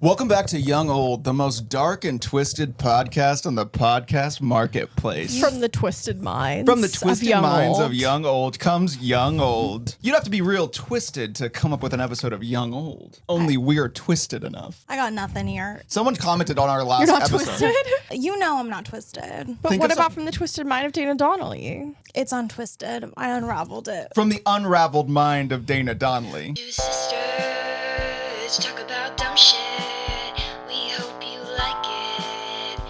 Welcome back to Young Old, the most dark and twisted podcast on the podcast marketplace. From the twisted minds. From the twisted minds old. of Young Old comes Young Old. You'd have to be real twisted to come up with an episode of Young Old. Only we're twisted enough. I got nothing here. Someone commented on our last You're not episode. twisted? You know I'm not twisted. But Think what of about some- from the twisted mind of Dana Donnelly? It's untwisted. I unraveled it. From the unraveled mind of Dana Donnelly. Two sisters talk about dumb shit. We hope you like it.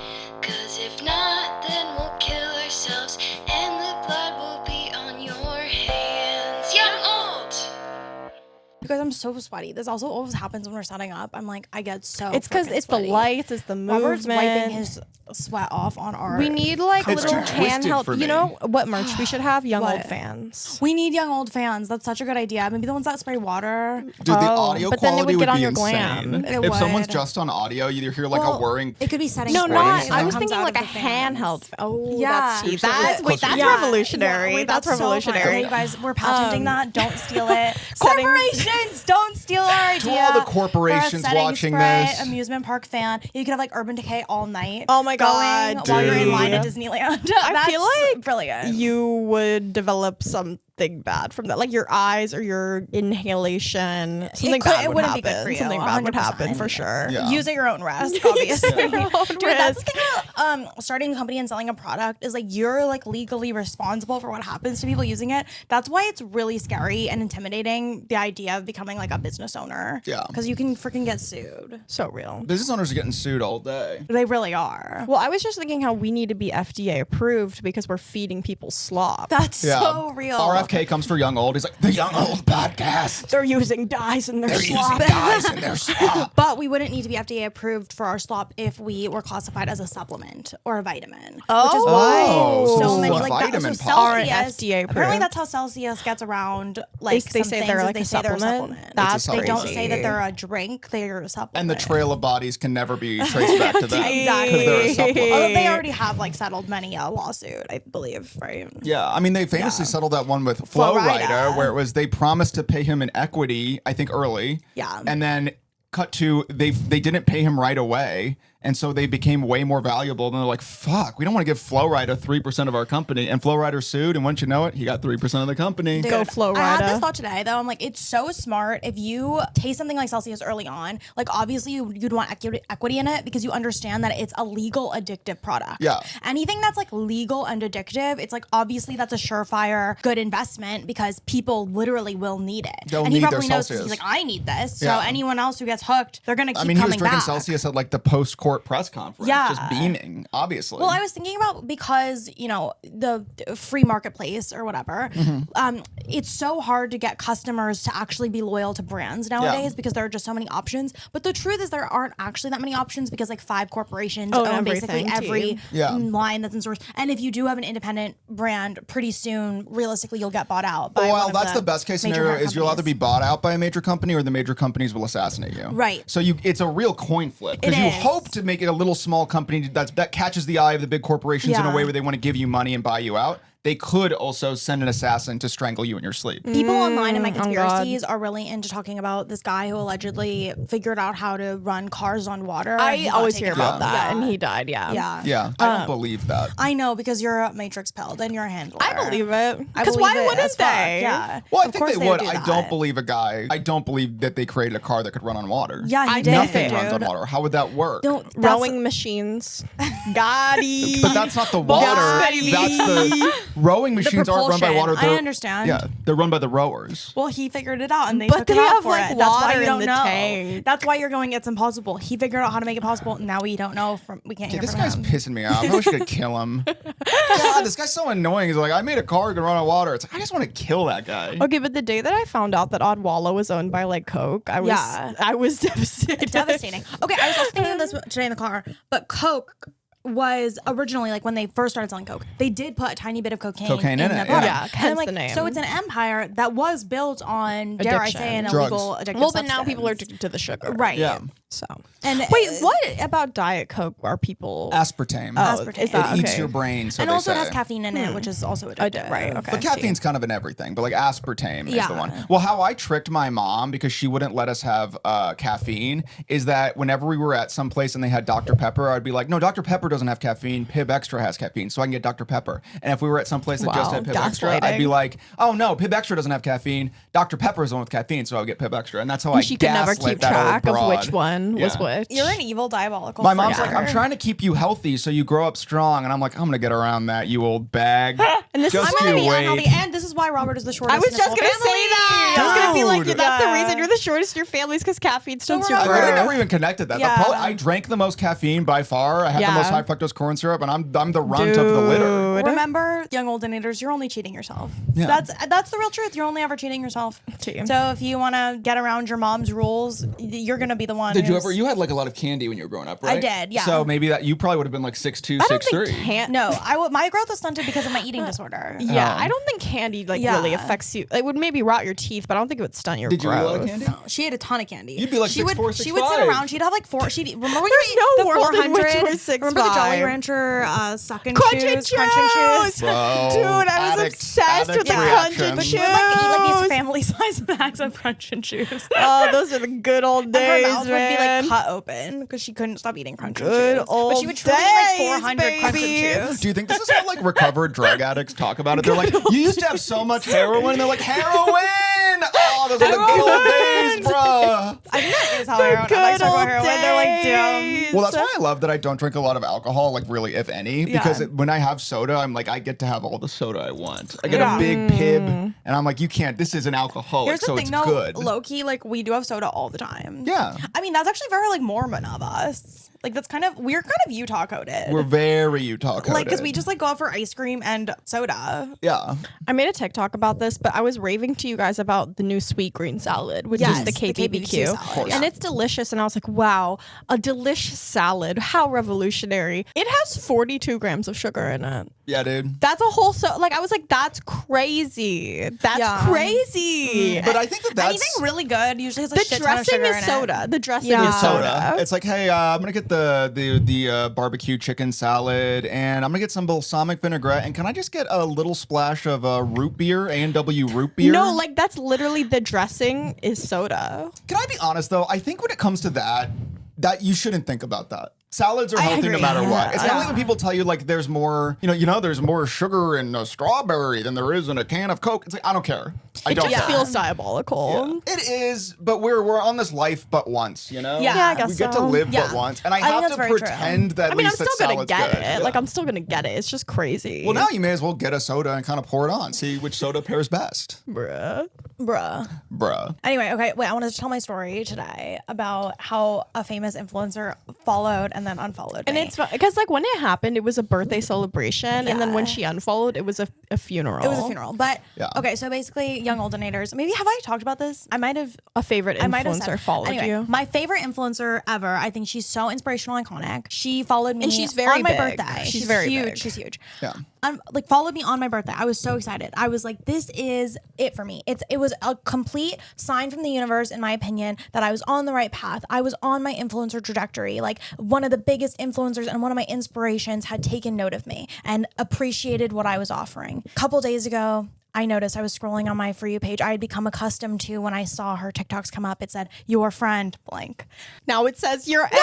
Cause if not, then we'll kill ourselves and the blood will be on your hands. Young Old! Because I'm so sweaty. This also always happens when we're setting up. I'm like, I get so It's because freaking it's sweaty. the lights, it's the movement. Robert's wiping his sweat off on our... We need like It's little too twisted for handheld. me. You know what merch we should have? Young What? Old fans. We need young old fans. That's such a good idea. Maybe the ones that spray water. Dude, the audio but then it quality would get on be your insane. glam. It If someone's would. just on audio, you hear like a Well, whirring. It could be settings. No, spray not. that I was comes thinking out like of a the fans. handheld. Oh, Yeah. that's cheap. You're That's so wait, that's closer. revolutionary. Wait, that's so fun. revolutionary. Okay, you guys, we're patenting that. Don't steal it. Setting- Corporations, don't steal our idea. To all the corporations For a setting watching spray, this. Amusement park fan. You could have like Urban Decay all night. Oh my God, going while you're in line at dude. Disneyland. I feel That's like brilliant. you would develop something bad from that, like your eyes or your inhalation. Something could- bad it would wouldn't be happen. good for you, Something bad would happen 100%. for sure. Yeah. Use at your own risk, obviously. Your own Dude, that's the risk. thing about starting a company and selling a product is like you're like legally responsible for what happens to people using it. That's why it's really scary and intimidating, the idea of becoming like a business owner. Yeah. Because you can freaking get sued. So real. Business owners are getting sued all day. They really are. Well, I was just thinking how we need to be FDA approved because we're feeding people slop. That's so real. RFK comes for Young Old. He's like, the Young Old podcast. They're using dyes in their They're slop. using guys in their slop. But we wouldn't need to be FDA approved for our slop if we were classified as a supplement or a vitamin. Which is why Oh, so so many a like that, vitamin so pump. Aren't Celsius. FDA Apparently approved. that's how Celsius gets around like They some say things they're is like they a say they're a supplement. supplement. That's They don't crazy. say that they're a drink, they're a supplement. And the trail of bodies can never be traced back to them. Exactly. Because they're a supplement. Although they already have like settled many a lawsuit, I believe, right? Yeah, I mean, they famously Yeah. settled that one with Flo Rida. Rida, where it was they promised to pay him in equity, I think early. Yeah. And then cut to they didn't pay him right away. And so they became way more valuable. And they're like, fuck, we don't want to give Flo Rida 3% of our company. And Flo Rida sued. And once you know it, he got 3% of the company. Dude, Go Flo I had Rida. this thought today, though. I'm like, it's so smart if you taste something like Celsius early on. Like, obviously, you'd want equity in it because you understand that it's a legal addictive product. Yeah. Anything that's like legal and addictive, it's like obviously that's a surefire good investment because people literally will need it. They'll and he need their probably knows 'cause Celsius. he's like, I need this. Yeah. So anyone else who gets hooked, they're gonna keep I mean, he was coming drinking back. Celsius at like the post-court press conference. Yeah. Just beaming, obviously. Well, I was thinking about because, you know, the free marketplace or whatever, it's so hard to get customers to actually be loyal to brands nowadays because there are just so many options. But the truth is there aren't actually that many options because like 5 corporations Own own basically everything, every too. Yeah. line that's in source. And if you do have an independent brand, pretty soon, realistically, you'll get bought out by one Well, of that's the best case major scenario parent is you're allowed to be companies. bought out by a major company or the major companies will assassinate you. Right. So it's a real coin flip because It you is. hope to make it a little small company that catches the eye of the big corporations in a Yeah. way where they want to give you money and buy you out. They could also send an assassin to strangle you in your sleep. People online in my Oh, God. conspiracies are really into talking about this guy who allegedly figured out how to run cars on water. and he I got always taken hear about out. that, Yeah. and he died. Yeah. Yeah. Yeah, I don't believe that. I know because you're a Matrix pilled and you're a handler. I believe it. I Because believe why it wouldn't as fuck, they? Yeah. Well, I Of think course they would. do I that. don't believe I don't believe that they created a car that could run on water. Yeah, he I did. Nothing dude. runs on water. How would that work? Don't that's- Rowing machines. Gotti. But that's not the water. baby. That's the rowing machines aren't run by propulsion. water. I They're- understand. Yeah, they're run by the rowers. Well, he figured it out, and they But took they him out have, for like, it. That's why water you in don't the know. tank. That's why you're going. It's impossible. He figured out how to make it possible. Now we don't know. We can't hear This from guy's him. pissing me off. I wish I could kill him. God, this guy's so annoying. He's like, I made a car that can run on water. It's like, I just want to kill that guy. Okay, but the day that I found out that Odwalla was owned by like Coke, I was devastated. Devastating. Okay, I was also thinking of this today in the car, but Coke was originally like when they first started selling Coke, they did put a tiny bit of cocaine Cocaine in the it, product. yeah. And hence I'm like, the name. so it's an empire that was built on, dare I say, an Addiction. illegal Drugs. addictive Well, but now people are substance. addicted to the sugar. Right. Yeah. So And wait, what about Diet Coke are people? Aspartame. Aspartame. Is that It eats okay? your brain, so and they also it say. has caffeine in it, which is also addictive. Right. Okay. But caffeine's kind of in everything, but like aspartame is the Yeah. one. Well, how I tricked my mom because she wouldn't let us have caffeine is that whenever we were at some place and they had Dr. Pepper, I'd be like, no, Dr. Pepper doesn't have caffeine. Pib Extra has caffeine, so I can get Dr. Pepper. And if we were at some place that just Wow, had Pib Extra, I'd be gaslighting. like, oh no, Pib Extra doesn't have caffeine. Dr. Pepper is the one with caffeine, so I would get Pib Extra. And that's how I She could never gaslit keep that old track of broad. which one was Yeah. which. You're an evil diabolical. My mom's freak. like, I'm trying to keep you healthy so you grow up strong. And I'm like, I'm going to get around that, you old bag. And this Just is I'm gonna you be wait. unhealthy, and this is why Robert is the shortest. I was in his just whole gonna family. say that. I was gonna be like, Dude. that's the Yeah. reason you're the shortest in your family is because caffeine stunts your I Remember- literally growth. never even connected that. Yeah. I drank the most caffeine by far. I had the Yeah. most high fructose corn syrup, and I'm the runt of the litter. Dude. Remember, young oldenators, you're only cheating yourself. Yeah. That's the real truth. You're only ever cheating yourself. Team. So if you want to get around your mom's rules, you're gonna be the one. Did you who's- ever? You had like a lot of candy when you were growing up, right? I did, yeah. So maybe that you probably would have been like 6'2", I don't think 6'3". can't. No, my growth was stunted because of my eating disorder. Yeah, Oh. I don't think candy like Yeah. really affects you. It would maybe rot your teeth, but I don't think it would stunt your Did you eat a lot of growth. candy? She ate a ton of candy. You'd be like she 6'4", would she would sit 6'5". around. She'd have like four. She'd remember when There's you ate no the world in which 400. we're 6'5". Remember the Jolly Rancher suck and Crunch chews, and crunch and chews. Bro, Dude, I was addict- obsessed with the addict crunch reaction. and But chews. she would like eat like these family-sized bags of crunch and chews. Oh, those are the good old And her days, mouth would be man. like cut open because she couldn't stop eating crunch and Good chews. But she old would truly eat days, like 400 crunch baby. and chews. Do you think this is how like recovered drug addicts talk about it? They're like, you used to have so much heroin. And they're like, heroin. Oh, those are the good old days, bruh. I think that is how heroin. I Good talk about old heroin. They're like, damn. days. Well, that's why I love that I don't drink a lot of alcohol, like really, if any, because Yeah. when I have soda, I'm like, I get to have all the soda I want. I get Yeah. a big pib, and I'm like, you can't. This is an alcoholic, Here's the so thing, it's though, good. low key, like we do have soda all the time. Yeah. I mean, that's actually very like Mormon of us. Like that's we're kind of Utah coded. We're very Utah coded. like because we just like go out for ice cream and soda. yeah. I made a TikTok about this, but I was raving to you guys about the new sweet green salad, which Yes, is the the KBBQ. KBBQ salad, And yeah. it's delicious. And I was like, wow, a delicious salad. How revolutionary. It has 42 grams of sugar in it. Yeah, dude. That's a whole like I was like, that's crazy. That's Yeah. crazy. But I think that that's Anything really good usually has a The shit ton of dressing sugar is in it. soda. The dressing Yeah. is soda. It's like, hey, I'm gonna get the barbecue chicken salad, and I'm gonna get some balsamic vinaigrette, and can I just get a little splash of root beer, A&W root beer? No, like that's literally the dressing is soda. Can I be honest though? I think when it comes to that you shouldn't think about that. Salads are I healthy no agree. matter what. Yeah. It's kind of like when people tell you like there's more, there's more sugar in a strawberry than there is in a can of Coke. It's like I don't care. I It don't just care. feels diabolical. Yeah. It is, but we're on this life but once, you know? Yeah. Yeah, I guess we get to so. live Yeah. but once. And I think have that's to very true. pretend that I mean, I'm at still least gonna that get salad's it. good. Like Yeah. I'm still gonna get it. It's just crazy. Well, now you may as well get a soda and kind of pour it on. See which soda pairs best. bruh. Bruh. Anyway, okay, wait, I wanted to tell my story today about how a famous influencer followed and then unfollowed And me. it's because like when it happened, it was a birthday celebration, and then when Yeah. she unfollowed, it was a funeral. It was a funeral. But Yeah. okay, so basically young oldenators, maybe have I talked about this? I might have A favorite I might have influencer said. followed Anyway, you. my favorite influencer ever. I think she's so inspirational, iconic. She followed me, And she's very on my big. birthday. She's very huge. big. She's huge. Yeah. Like followed me on my birthday. I was so excited. I was like, this is it for me. It was a complete sign from the universe, in my opinion, that I was on the right path. I was on my influencer trajectory. Like one of the biggest influencers and one of my inspirations had taken note of me and appreciated what I was offering. A couple days ago, I noticed I was scrolling on my For You page. I had become accustomed to when I saw her TikToks come up, it said, your friend blank. Now it says your enemy.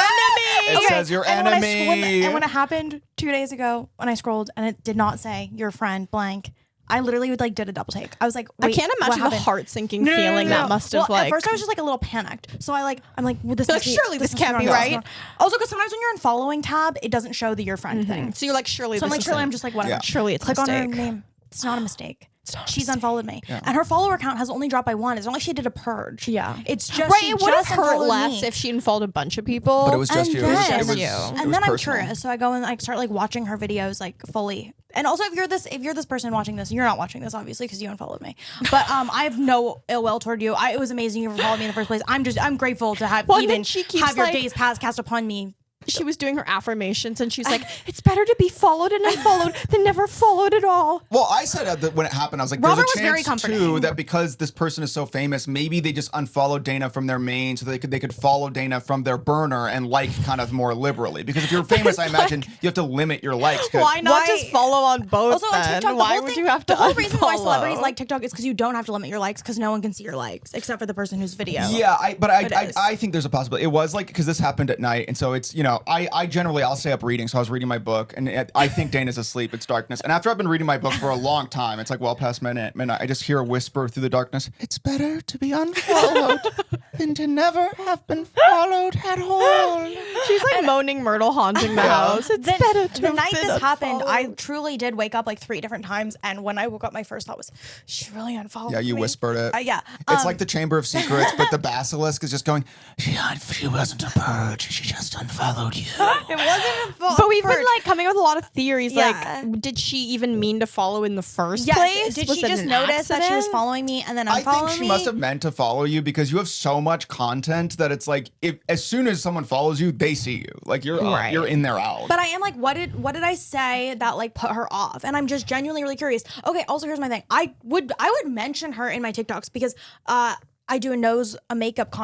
It says your And enemy. when it happened 2 days ago, when I scrolled and it did not say your friend blank, I literally did a double take. I was like, I wait, can't what imagine the happened? heart sinking No, no, no, feeling no, no. that must have Well, like. at first I was just like a little panicked. So I'm like, well, this Like, must be- surely this must can't be wrong. right. Also, because sometimes when you're in following tab, it doesn't show the your friend thing. so you're like, surely So I'm this like, is surely a- I'm just like, whatever. Yeah. surely it's a Click on her mistake. name. It's not a mistake. not a She's mistake. unfollowed me, and her follower count has only dropped by 1. It's not like she did a purge. Yeah. it's just Right, she it would have just hurt unfollowed less me. if she unfollowed a bunch of people. But it was just And you. then- It was you. it And was then I'm personal. curious, so I go and I start like watching her videos like fully. And also, if you're this person watching this, you're not watching this obviously because you unfollowed me. But I have no ill will toward you. It was amazing you followed me in the first place. I'm grateful to have Well, and then even she keeps, have your like- gaze cast upon me. she was doing her affirmations, and she's like, "It's better to be followed and unfollowed than never followed at all." Well, I said that when it happened, I was like, Robert there's was a very chance too comforting. that because this person is so famous, maybe they just unfollowed Dana from their main so they could follow Dana from their burner and like kind of more liberally. Because if you're famous, I imagine you have to limit your likes. Why not Why- just follow on both? Also on then? TikTok, the why whole would thing, you have to the whole reason why unfollow? celebrities like TikTok is because you don't have to limit your likes because no one can see your likes except for the person whose video. Yeah, It is. I think there's a possibility. It was like, because this happened at night, and so it's, I generally, I'll stay up reading, so I was reading my book, and I think Dana's asleep, it's darkness, and after I've been reading my book for a long time, it's like well past midnight, I just hear a whisper through the darkness, it's better to be unfollowed than to never have been followed at all. She's like moaning Myrtle haunting the house. It's better to The night have been this happened, I unfollowed. truly did wake up like 3 different times, and when I woke up, my first thought was, "She really unfollowed Yeah, you me." whispered it. Yeah, It's like the Chamber of Secrets, but the basilisk is just going, she wasn't a purge, she just unfollowed you. it wasn't. But we've been like coming up with a lot of theories. Yeah. Like, did she even mean to follow in the first Yes. place? Did Was she it just an notice that she was accident? following me and then I unfollowing think she me? must have meant to follow you because you have so much content that it's like if as soon as someone follows you, they see you. Like you're Right. you're in their out. But I am like, what did I say that like put her off? And I'm just genuinely really curious. Okay, also here's my thing. I would mention her in my TikToks because I do a makeup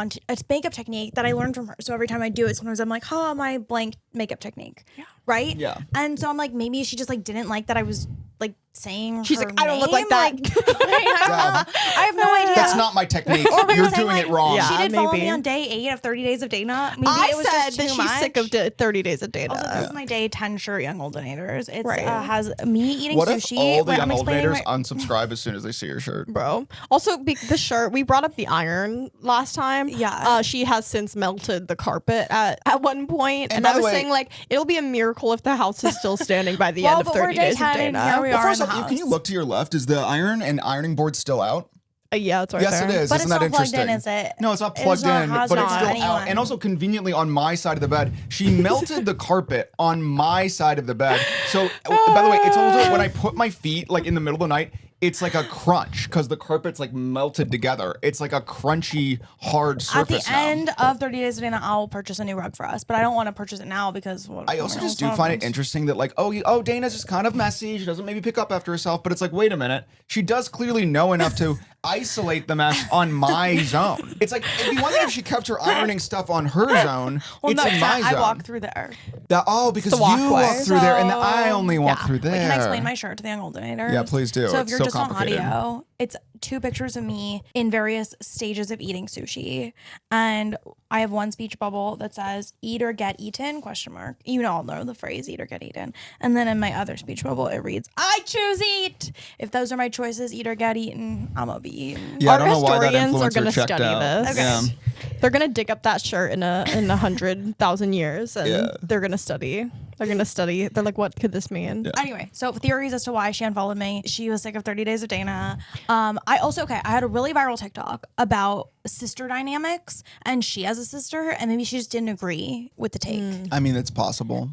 makeup technique that I learned from her. So every time I do it, sometimes I'm like, my blank makeup technique. Yeah. Right? Yeah. And so I'm like, maybe she just like didn't like that I was like saying She's her like, I don't look like that. name. I have no idea. That's not my technique. Or we were You're saying, doing like, it wrong. Yeah. She did follow maybe. me on day 8 of 30 Days of Dana. Maybe I it was said just that too she's sick much. of 30 Days of Data. Also, this is my day 10 shirt, Young Oldenators. It Right. has me eating What if sushi. all the where young I'm explaining oldators my- unsubscribe as soon as they see your shirt? Bro. Also, the shirt, we brought up the iron last time. Yeah. She has since melted the carpet at one point. And by I the was way- saying, like, it'll be a miracle if the house is still standing by the Well, end of but we're 30 day Days of 10 and Dana. here we Well, are in first the off, house. can you look to your left? Is the iron and ironing board still out? Yeah, it's right Yes, there. it is. But Isn't it's that not plugged interesting? in, is it? No, it's not It's plugged not- in, has but it's not still anyone. out. And also conveniently on my side of the bed, she melted the carpet on my side of the bed. So, by the way, it's also when I put my feet like in the middle of the night, it's like a crunch because the carpet's like melted together. It's like a crunchy, hard At surface the now. end of 30 Days of Dana, I'll purchase a new rug for us. But I don't want to purchase it now because I also just do find it interesting that like, oh, Dana's just kind of messy. She doesn't maybe pick up after herself, but it's like, wait a minute. She does clearly know enough to isolate the mess on my zone. It's like, it'd be one thing if she kept her ironing stuff on her zone. Well, it's no, in my I zone. walk through there. Because you walkway. walk through there and So- I only walk Yeah. through there. Wait, can I explain my shirt to the Young Oldenators? Yeah, please do. So if It's you're so just on complicated. audio, it's 2 pictures of me in various stages of eating sushi. And I have one speech bubble that says eat or get eaten, question mark. You all know the phrase eat or get eaten. And then in my other speech bubble, it reads, I choose eat. If those are my choices, eat or get eaten, I'm gonna be eaten. Yeah, I Our don't know why that historians are influencer going to checked study out. this. Okay. Yeah. They're going to dig up that shirt in 100,000 years and Yeah. they're going to study. They're going to study. They're like, what could this mean? Yeah. Anyway, so theories as to why she unfollowed me. She was sick of 30 Days of Dana. I had a really viral TikTok about sister dynamics, and she has a sister, and maybe she just didn't agree with the take. I mean, it's possible.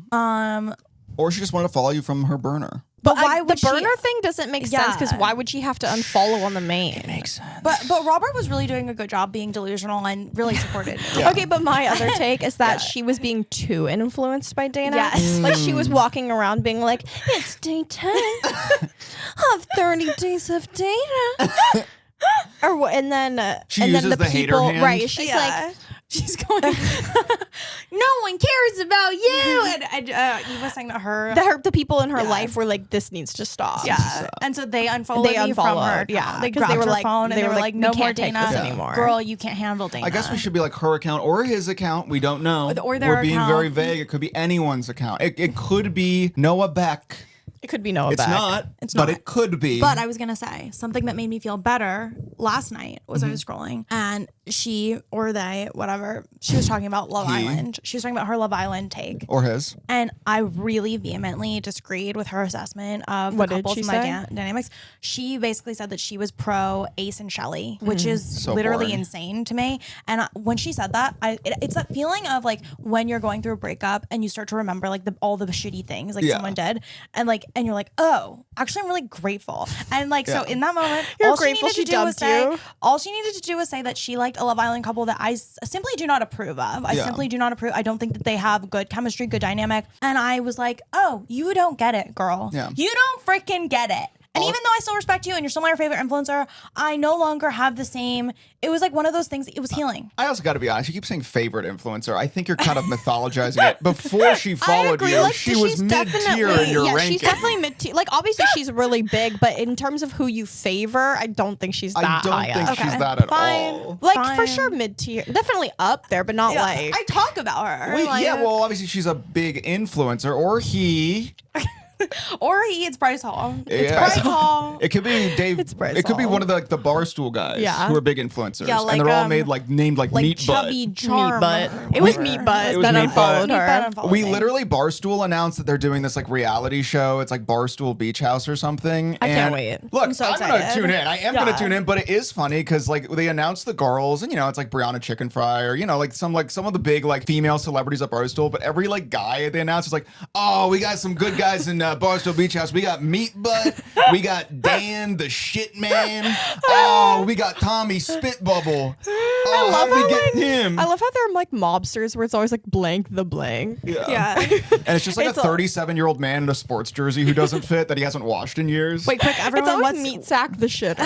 Or she just wanted to follow you from her burner. But why would the burner she? thing doesn't make sense because Yeah. why would she have to unfollow on the main? Makes sense. But Robert was really doing a good job being delusional and really supported. Yeah. Okay, but my other take is that she was being too influenced by Dana. Yes. Like she was walking around being like, it's day 10 of 30 Days of Dana. Or what? And then She and uses then the the hater people, hand? right? She's Yeah. like, She's going, no one cares about you. And he was saying that her. the people in her life were like, this needs to stop. Yeah. And so they unfollowed They me from her. unfollowed, yeah, They 'cause they grabbed were her like- phone and they were like, "We no more can't take Dana this anymore." Girl, you can't handle Dana. I guess we should be like her account or his account. We don't know. Or their We're being account. very vague. It could be anyone's account. It could be Noah Beck. It could be Noah It's Beck. not. It's but not. it could be. But I was gonna say something that made me feel better last night was I was scrolling and she or they, whatever, she was talking about Love He. Island. She was talking about her Love Island take. or his. And I really vehemently disagreed with her assessment of What the did couples she and my say? dynamics. She basically said that she was pro Ace and Shelley, which is So literally boring. insane to me. And when she said that, it's that feeling of like when you're going through a breakup and you start to remember like all the shitty things like Yeah. someone did, and like and you're like, oh, actually, I'm really grateful. And like, so in that moment, You're all she grateful needed she to do was dumped say, you. all she needed to do was say that she liked a Love Island couple that I simply do not approve of. I simply do not approve. I don't think that they have good chemistry, good dynamic. And I was like, oh, you don't get it, girl. Yeah. You don't freaking get it. And even though I still respect you and you're still my favorite influencer, I no longer have the same. It was like one of those things. It was healing. I also got to be honest. You keep saying favorite influencer. I think you're kind of mythologizing it. Before she followed you, Like, she she's was mid-tier definitely- in your yeah, ranking. she's definitely mid-tier. Like, obviously, she's really big, but in terms of who you favor, I don't think she's that I don't high think up. she's that at Fine. all. Like, Fine. for sure, mid-tier. Definitely up there, but not like... I talk about her. Like, Yeah, well, obviously she's a big influencer, or he. or it's Bryce Hall. It's Yeah. Bryce Hall. It could be Dave. It's Bryce It could be Hall. one of the Barstool guys Yeah. who are big influencers, Yeah, like, and they're all named like like Meat chubby Butt. charm. Meat Butt. or It was whatever. Meat Butt It was that Meat unfollowed Butt. her. unfollowed We me. literally Barstool announced that they're doing this like reality show. It's like Barstool Beach House or something. I can't And wait. Look, I'm so gonna excited. tune in. I am Yeah. gonna tune in, but it is funny because like they announced the girls, and it's like Brianna Chicken Fry, or like some of the big like female celebrities at Barstool. But every like guy they announced is like, oh, we got some good guys in Barstool Beach House. We got Meat Butt. We got Dan the Shit Man. Oh, we got Tommy Spit Bubble. Oh, how did we get him? I love how they're like mobsters where it's always like blank the blank. Yeah. And it's just like It's a a- 37-year-old man in a sports jersey who doesn't fit that he hasn't washed in years. Wait, quick, It's everyone. always What's meat sack the shitter.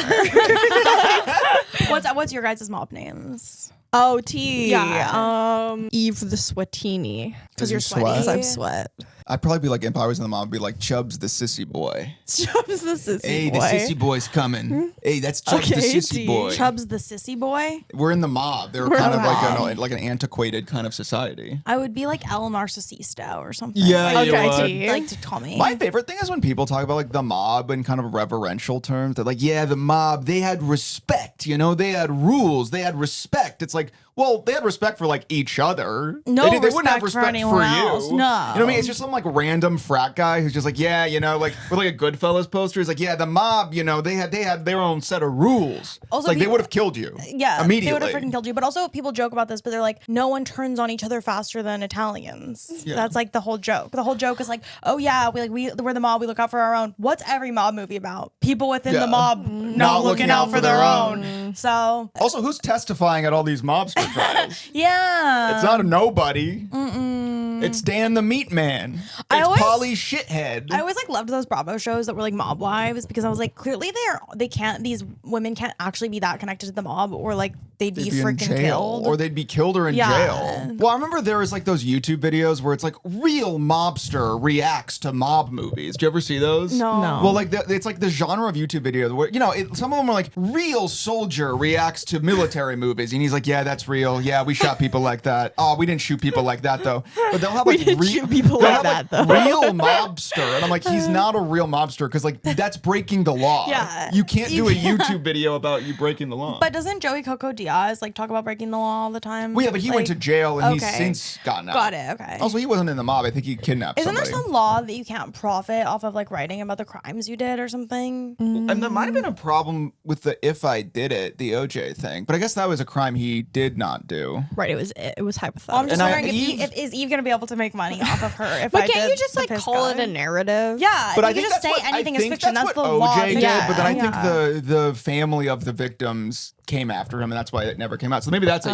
what's your guys' mob names? Oh, T. Yeah. Eve the Sweatini. Because you you're sweat? sweaty. Because I'm sweat. I'd probably be like, if I was in the mob, I'd be like, Chubbs the sissy boy. Chubbs the sissy Hey, boy. the sissy boy's coming. Hey, that's Chubbs the Okay, sissy T. boy. Chubbs the sissy boy. We're in the mob. They're We're kind in of the like an antiquated kind of society. I would be like El Narcisista or something. Yeah, like, you Okay, would. T. like to call me. My favorite thing is when people talk about like the mob in kind of reverential terms. They're like, yeah, the mob, they had respect, they had rules, they had respect. It's like, well, they had respect for like each other. No they wouldn't have respect for respect anyone you. else. No. You know what I mean? It's just some like random frat guy who's just like, yeah, like with like a Goodfellas poster. He's like, yeah, the mob, they had their own set of rules. Also, like they people- would have killed you. Yeah, immediately. they would have freaking killed you. But also, people joke about this, but they're like, no one turns on each other faster than Italians. Yeah. That's like the whole joke. The whole joke is like, oh yeah, we're the mob. We look out for our own. What's every mob movie about? People within Yeah. the mob not looking out for their own. So Also, who's testifying at all these mobster trials? yeah, It's not a nobody. It's Dan the Meat Man. I It's always- Polly Shithead. I always like loved those Bravo shows that were like mob wives because I was like, clearly these women can't actually be that connected to the mob, or like they'd be They'd be in freaking jail, killed. or they'd be killed or in Yeah. jail. Well, I remember there was like those YouTube videos where it's like real mobster reacts to mob movies. Do you ever see those? No. Well, like it's like the genre of YouTube videos where some of them are like real soldier reacts to military movies, and he's like, yeah, that's real. Yeah, we shot people like that. Oh, we didn't shoot people like that though. But they'll have like didn't shoot people they'll like have, that, though. real mobster, and I'm like, he's not a real mobster because like that's breaking the law. Yeah. You can't do a YouTube video about you breaking the law. But doesn't Joey Coco Diaz like talk about breaking the law all the time? Well, yeah, but he went to Like, jail and he's okay. since gotten out. Got it. Okay. Also, he wasn't in the mob. I think he kidnapped Isn't somebody. there some law that you can't profit off of like writing about the crimes you did or something? And there might have been a problem with the "if I did it," the OJ thing, but I guess that was a crime he did not do. Right, it was Well, hypothetical. I'm just And wondering Eve- if is Eve gonna be able to make money off of her? If but I can't did you just the like piss call it gun? a narrative? Yeah, But you I can think just that's say what, anything I is think fiction. That's what the law. OJ did. Yeah. But then I Yeah. think the family of the victims came after him, and that's why it never came out. So maybe that's it.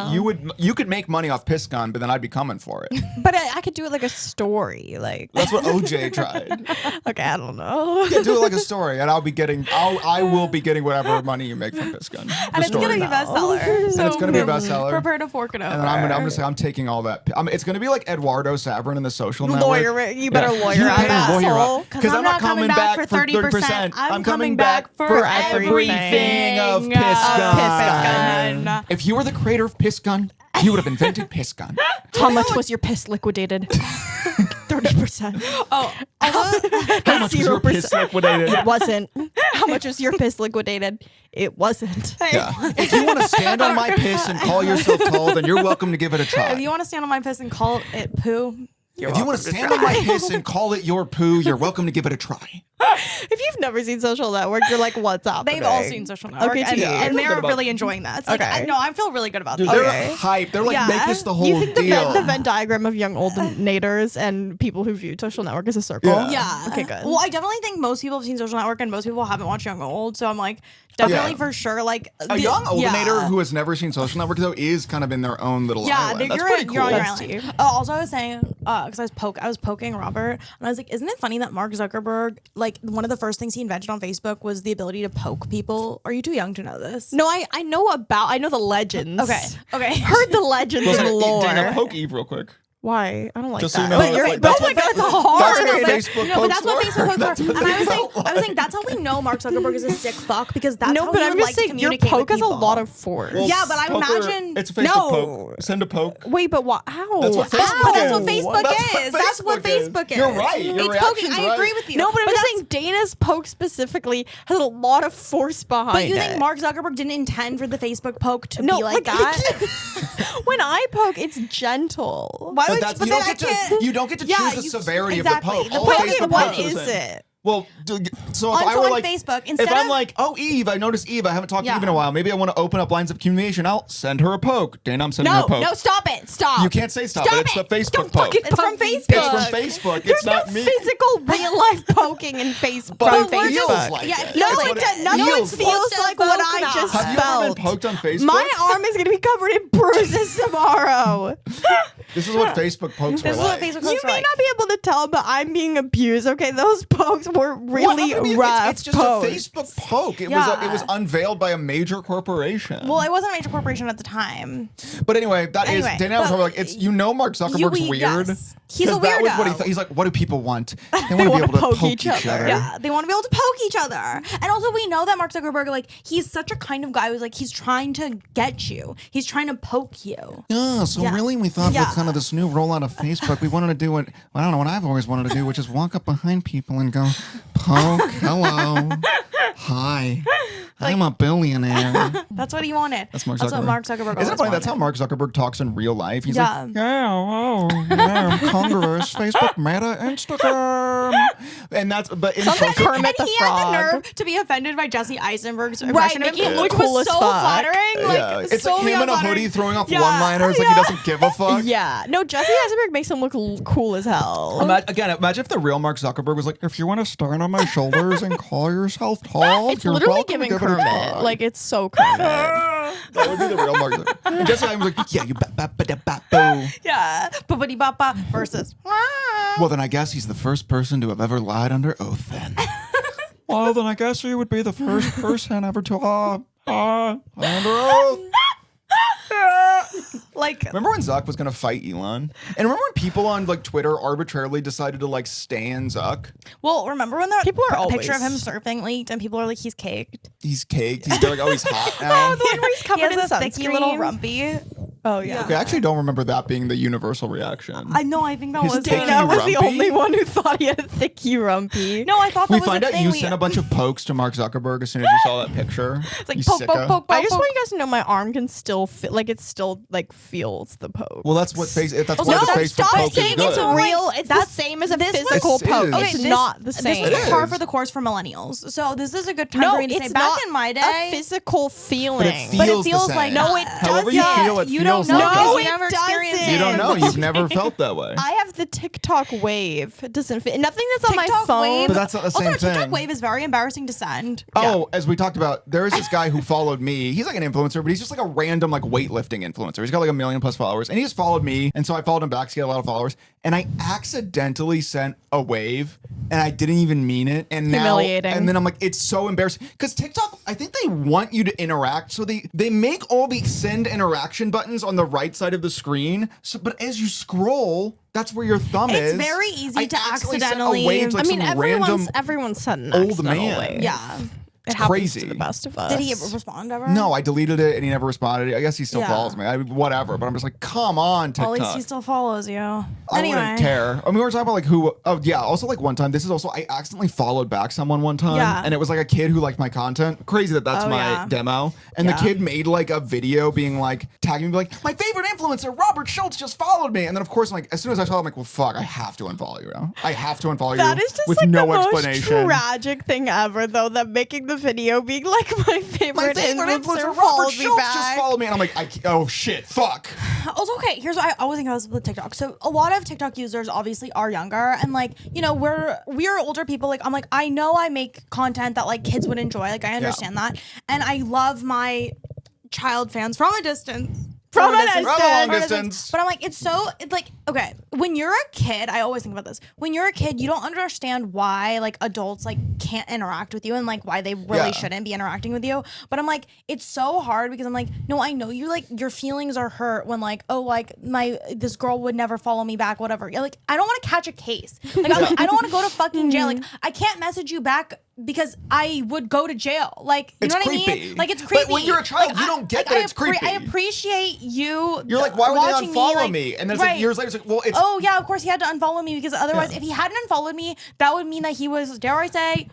You could make money off piss gun, but then I'd be coming for it. But I could do it like a story. Like, That's what OJ tried. okay, I don't know. Yeah, do it like a story, and I will be getting whatever money you make from piss gun. And it's gonna be bestseller. So it's gonna be a bestseller. Prepare to fork it over. And then I'm gonna say I'm taking all that. It's gonna be like Eduardo Saverin in The Social Network. Lawyer, you better lawyer You on better that. lawyer asshole. up, 'cause I'm not coming back for 30%. I'm coming back for everything of piss gun. If you were the creator of piss gun, you would have invented piss gun. How much was your piss liquidated? 30%. Oh, How much was your piss liquidated? It wasn't. How much was your piss liquidated? It wasn't. Yeah. If you want to stand on my piss and call yourself tall, then you're welcome to give it a try. if you want to stand on my piss and call it poo, If you want to stand on my piss and call it your poo, you're welcome to give it a try. If you've never seen Social Network, you're like, what's up? They've all seen Social Network, Okay, and, yeah, I and feel they're good about really enjoying that. So, like, Okay. I feel really good about Dude, that. they're Okay. hype. They're like, Yeah. make this the whole You think the deal. Venn diagram of young old naders and people who view Social Network as a circle? Yeah. Yeah. Okay, good. Well, I definitely think most people have seen Social Network, and most people haven't watched Young Old. So I'm like, definitely Yeah. for sure, like A young oldenator who has never seen Social Network though is kind of in their own little island. That's pretty cool. You're on your That's island. deep. Also, I was saying, because I was poking Robert, and I was like, isn't it funny that Mark Zuckerberg, like one of the first things he invented on Facebook was the ability to poke people? Are you too young to know this? No, I know the legends. Okay. Heard the legends Listen, and lore. Dana, poke Eve real quick. Why? I don't like Just so that. you know, But it's you're- like- oh that's my what god, it's That's hard. what Facebook No, but that's what pokes Facebook were. pokes That's were. what And they I was felt saying that's how we know Mark Zuckerberg is a sick fuck, because that's No, how but he I'm would just like to saying your communicate poke with has a people. lot of force. Well, Yeah, but I poker- imagine- it's a Facebook No. poke. Send a poke. Wait, but what? How? That's what But Facebook that's is. what Facebook is. That's what Facebook is. You're right. Your It's reaction's poking. I right. agree with you. No, but I'm just that's- saying Dana's poke specifically has a lot of force behind But you it. think Mark Zuckerberg didn't intend for the Facebook poke to no, be like that? when I poke, it's gentle. Why But would that's, but you then don't I get to can't. you don't get to Yeah, choose the you- severity exactly. of the poke. The All poke Facebook is what pokes are the is same. it? Well, so if On I were on like Facebook, if instead I'm of- like, oh Eve, I noticed Eve, I haven't talked to Yeah. Eve in a while. Maybe I want to open up lines of communication. I'll send her a poke. Dana, I'm sending her No, a poke. no, stop it. Stop. You can't say stop it. It's the Facebook Don't poke. fucking It's from poke me. Facebook. It's from Facebook. There's It's no not me. physical real life poking in Facebook. But from it feels Facebook. like Yeah, it. it feels That's like what that. it No one feels feels to like what poke I us. just Have you ever been felt. poked on Facebook? My arm is gonna be covered in bruises tomorrow. This is what Facebook pokes were This is what like. Facebook You pokes may are like. not be able to tell, but I'm being abused. Okay, those pokes were really Well, I mean, rough. It's just pokes. a Facebook poke. It Yeah. was unveiled by a major corporation. Well, it wasn't a major corporation at the time. But anyway, that is Anyway, Dana was but- like, it's Mark Zuckerberg's weird. yes. He's a 'Cause that was what he weirdo. thought. He's like, what do people want? They want to wanna be able to poke poke each each other. other. Yeah, they want to be able to poke each other. And also, we know that Mark Zuckerberg, like, he's such a kind of guy who's like, he's trying to get you. He's trying to poke you. Yeah, so Yeah. really we thought Yeah. with kind of this new rollout of Facebook, we wanted to do what, I don't know, what I've always wanted to do, which is walk up behind people and go, poke, hello, hi, I'm a billionaire. That's what he wanted. That's Mark Zuckerberg. That's what Mark Zuckerberg Isn't it always funny? That's how wanted. Mark Zuckerberg talks in real life. He's Yeah. like, I'm Congress, Facebook, Meta, Instagram. And that's, but in Sounds like social, Kermit the He had the Frog. nerve to be offended by Jesse Eisenberg's Right, impression of making him, him which look cool was as so fuck. flattering. Like, yeah, it's so like him in a flattering. hoodie throwing off Yeah, one-liners like he doesn't give a fuck. Yeah, no, Jesse Eisenberg makes him look cool as hell. Again, imagine if the real Mark Zuckerberg was like, if you want to stand on my shoulders and call yourself tall, It's you're literally welcome to giving give it a Kermit. try. Like, it's so Kermit. That would be the real Mark Zuckerberg. And Jesse Eisenberg was like, yeah, you boo. Yeah. Boopity bapa versus. Well, then I guess he's the first person to have ever lied under oath then. Well, then I guess he would be the first person ever to lie under oath. Like, Remember when Zuck was going to fight Elon? And remember when people on like Twitter arbitrarily decided to like stan Zuck? well, remember when that People are picture of him always- surfing leaked and people are like, he's caked? He's caked. They're like, oh, he's hot now. The one where he's He covered has in a thicky little sunscreen. rumpy. Oh yeah. Okay, I actually don't remember that being the universal reaction. I know, I think that His was thicky Dana was the rumpy? only one who thought he had a thicky rumpy. No, I thought that We was find a out thing. you We- sent a bunch of pokes to Mark Zuckerberg as soon as you saw that picture. It's like You poke, sicko. poke, poke, I just poke. want you guys to know my arm can still fit, like it still like feels the poke. Well, that's what that's Also, why the no, Facebook stop poke is saying good. it's a real. It's the That's- same as a this was- physical This poke. is. It's Okay, not the same. This was It par is. for the course for millennials. So this is a good time No, for me to say it's back not in my a day. physical feeling. But it feels the feels same. like No, it However you doesn't. feel, it You feels don't know like because No, it. you never it experienced doesn't. You don't know. it. You've never felt that way. I have the TikTok wave. It doesn't fit. Nothing that's on my TikTok phone. wave. But that's not the same also, a TikTok thing. wave is very embarrassing to send. Oh, as we talked about, there is this guy who followed me. He's like an influencer, but he's just like a random like weightlifting influencer. He's got like 1 million+ followers, and he just followed me, and so I followed him back. So he had a lot of followers, and I accidentally sent a wave, and I didn't even mean it. And now, Humiliating. and then I'm like, it's so embarrassing because TikTok. I think they want you to interact, so they make all the send interaction buttons on the right side of the screen. So, but as you scroll, that's where your thumb is. It's very easy I to accidentally sent a accidentally- wave to, like, I mean, some random everyone's sent an old accidental man. wave. Yeah. It happens crazy. to the best of us. Did he ever respond ever? No, I deleted it and he never responded. I guess he still Yeah. follows me. Whatever, but I'm just like, come on, TikTok. Well, at least he still follows you. I Anyway. wouldn't care. I mean, we were talking about like who. Oh yeah. Also, like one time, this is also I accidentally followed back someone one time, Yeah. and it was like a kid who liked my content. Crazy that that's Oh, my yeah. demo. And the kid made like a video being like tagging me like my favorite influencer Robert Schultz just followed me, and then of course I'm like as soon as I saw it, I'm like, well fuck, I have to unfollow you now. I have to unfollow That you is just with like no the most explanation. tragic thing ever, though. That making the video being like my favorite influencer Robert followed me Schultz just back. followed me, and I'm like, oh shit, fuck. Also, okay, here's what I always think about this with TikTok. So a lot of TikTok users obviously are younger, and like, you know, we're older people. Like, I'm like, I know I make content that like kids would enjoy. Like, I understand that, and I love my child fans from a distance. From a long distance. But I'm like, it's like, okay, when you're a kid, I always think about this. When you're a kid, you don't understand why like adults like can't interact with you and like why they really shouldn't be interacting with you. But I'm like, it's so hard because I'm like, no, I know you like your feelings are hurt when like, oh, like this girl would never follow me back, whatever. You're like, I don't want to catch a case. Like, I'm like, I don't want to go to fucking jail. Like, I can't message you back because I would go to jail. Like, you It's know what I creepy. mean? Like, it's creepy. But when you're a child, Like, you don't get that it's creepy. I appreciate you. You're like, why would they watching unfollow me? And then it's like right. years later, it's like, well, it's Oh yeah, of course he had to unfollow me because otherwise, if he hadn't unfollowed me, that would mean that he was, dare I say,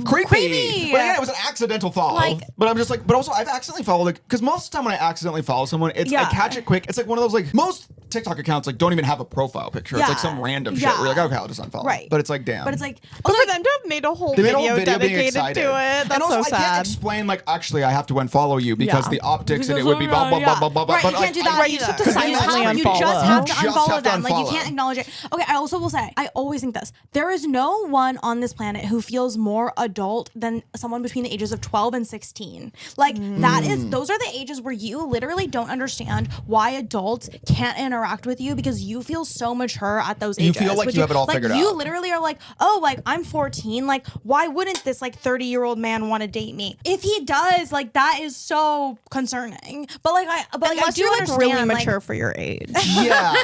creepy. But again, it was an accidental follow. Like- but I'm just like, but also I've accidentally followed, like, because most of the time when I accidentally follow someone, it's I Yeah. catch it quick. It's like one of those like most TikTok accounts like don't even have a profile picture. It's like Yeah. some random shit. Yeah. Where you're like, okay, I'll just unfollow. Right. But it's like, damn. But it's like, But also, for them to have made a whole They made a video, whole video being dedicated excited. to it. That's and also, so I can't sad. explain like actually I have to unfollow you because Yeah. the optics and it Because, would be blah blah blah blah blah. Right, But you like, can't do that. Right, you just have to either. silently You just unfollow. have to You just unfollow have to them. Like you unfollow. can't acknowledge it. Okay, I also will say, I always think this: there is no one on this planet who feels more adult than someone between the ages of 12 and 16. Like those are the ages where you literally don't understand why adults can't interact with you because you feel so mature at those You ages. feel like But you have it all like, figured You out. literally are like, oh, like I'm 14. Like, why wouldn't this like 30-year-old man want to date me? If he does, like that is so concerning. But like I Unless do you're like understand, really like, mature for your age. yeah,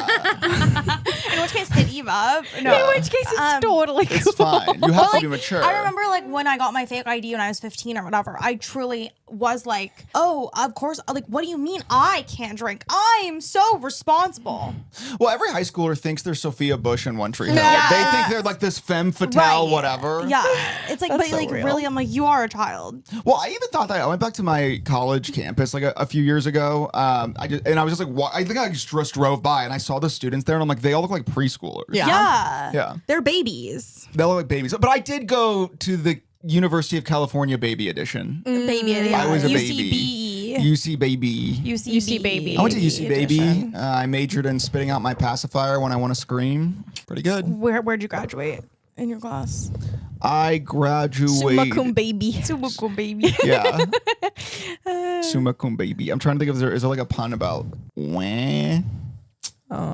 in which case, hit Eve up. No. In which case, it's totally cool. it's fine. You have But, to like, be mature. I remember like when I got my fake ID when I was 15 or whatever, I truly was like, oh, of course. Like, what do you mean I can't drink? I am so responsible. Well, every high schooler thinks they're Sophia Bush in One Tree Hill. Yeah. They think they're like this femme fatale, Right. whatever. Yeah. It's like, That's but so like real. really, I'm like, you are a child. Well, I even thought that I went back to my college campus like a few years ago. I was just like, I think I just drove by and I saw the students there, and I'm like, they all look like preschoolers. Yeah. Yeah. They're babies. They look like babies. But I did go to the University of California Baby Edition. Baby. I was a UCB. baby. UC Baby. UC baby. I went to UC Baby. edition. I majored in spitting out my pacifier when I want to scream. Pretty good. Where'd you graduate in your class? I graduated. Summa cum baby. Summa cum baby. Yeah. Summa cum baby. I'm trying to think if is there like a pun about wah?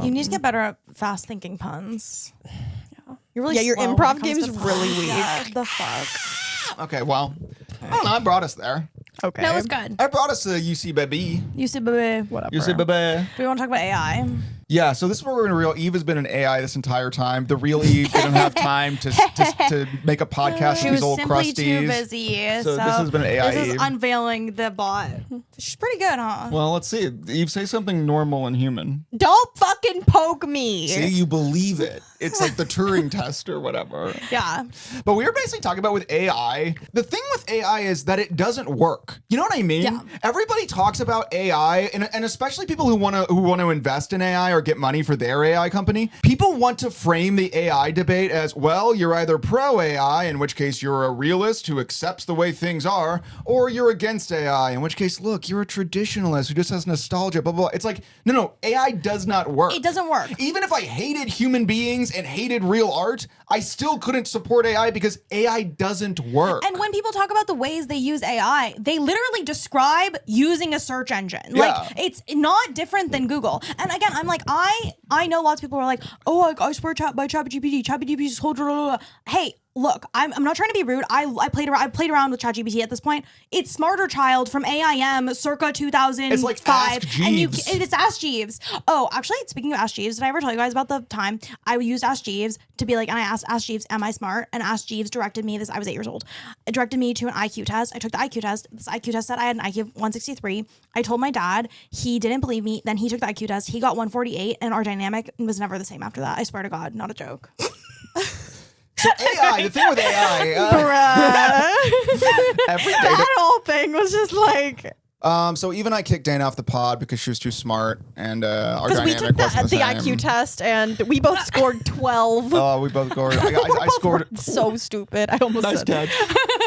You need to get better at fast thinking puns. Yeah. You're really Yeah, your slow when improv it comes game's to really puns. weak. Yeah, the fuck. Okay, well, I don't know. I brought us there. Okay. No, it's good. I brought us to UC Baby. UC baby. Whatever. UC Baby. Do we want to talk about AI? Yeah, so this is where we're going to real. Eve has been an AI this entire time. The real Eve didn't have time to make a podcast She with these was old simply crusties. too busy. So this has been an AI This is Eve. unveiling the bot. She's pretty good, huh? Well, let's see. Eve, say something normal and human. Don't fucking poke me. See, you believe it. It's like the Turing test or whatever. Yeah. But we were basically talking about with AI. The thing with AI is that it doesn't work. You know what I mean? Yeah. Everybody talks about AI, and especially people who want to invest in AI or get money for their AI company. People want to frame the AI debate as, well, you're either pro AI, in which case you're a realist who accepts the way things are, or you're against AI, in which case, look, you're a traditionalist who just has nostalgia, blah, blah, blah. It's like, no, AI does not work. It doesn't work. Even if I hated human beings and hated real art, I still couldn't support AI because AI doesn't work. And when people talk about the ways they use AI, they literally describe using a search engine. Yeah. Like, it's not different than Google. And again, I'm like, I know lots of people are like, oh, I swear by ChatGPT is whole. Hey, look, I'm not trying to be rude. I played around with ChatGPT at this point. It's Smarter Child from AIM circa 2005. It's like Ask Jeeves. It's Ask Jeeves. Oh, actually, speaking of Ask Jeeves, did I ever tell you guys about the time I used Ask Jeeves to be like, and I asked Ask Jeeves, am I smart? And Ask Jeeves directed me, I was 8 years old. It directed me to an IQ test. I took the IQ test. This IQ test said I had an IQ of 163. I told my dad. He didn't believe me. Then he took the IQ test. He got 148, and our dynamic was never the same after that. I swear to God, not a joke. So AI, the thing with AI, every day. That whole thing was just like. So Eve and I kicked Dana off the pod because she was too smart, and our Because we dynamic took wasn't the the IQ same. test and we both scored 12. Oh, we both scored. I scored. So stupid. I almost Nice said catch.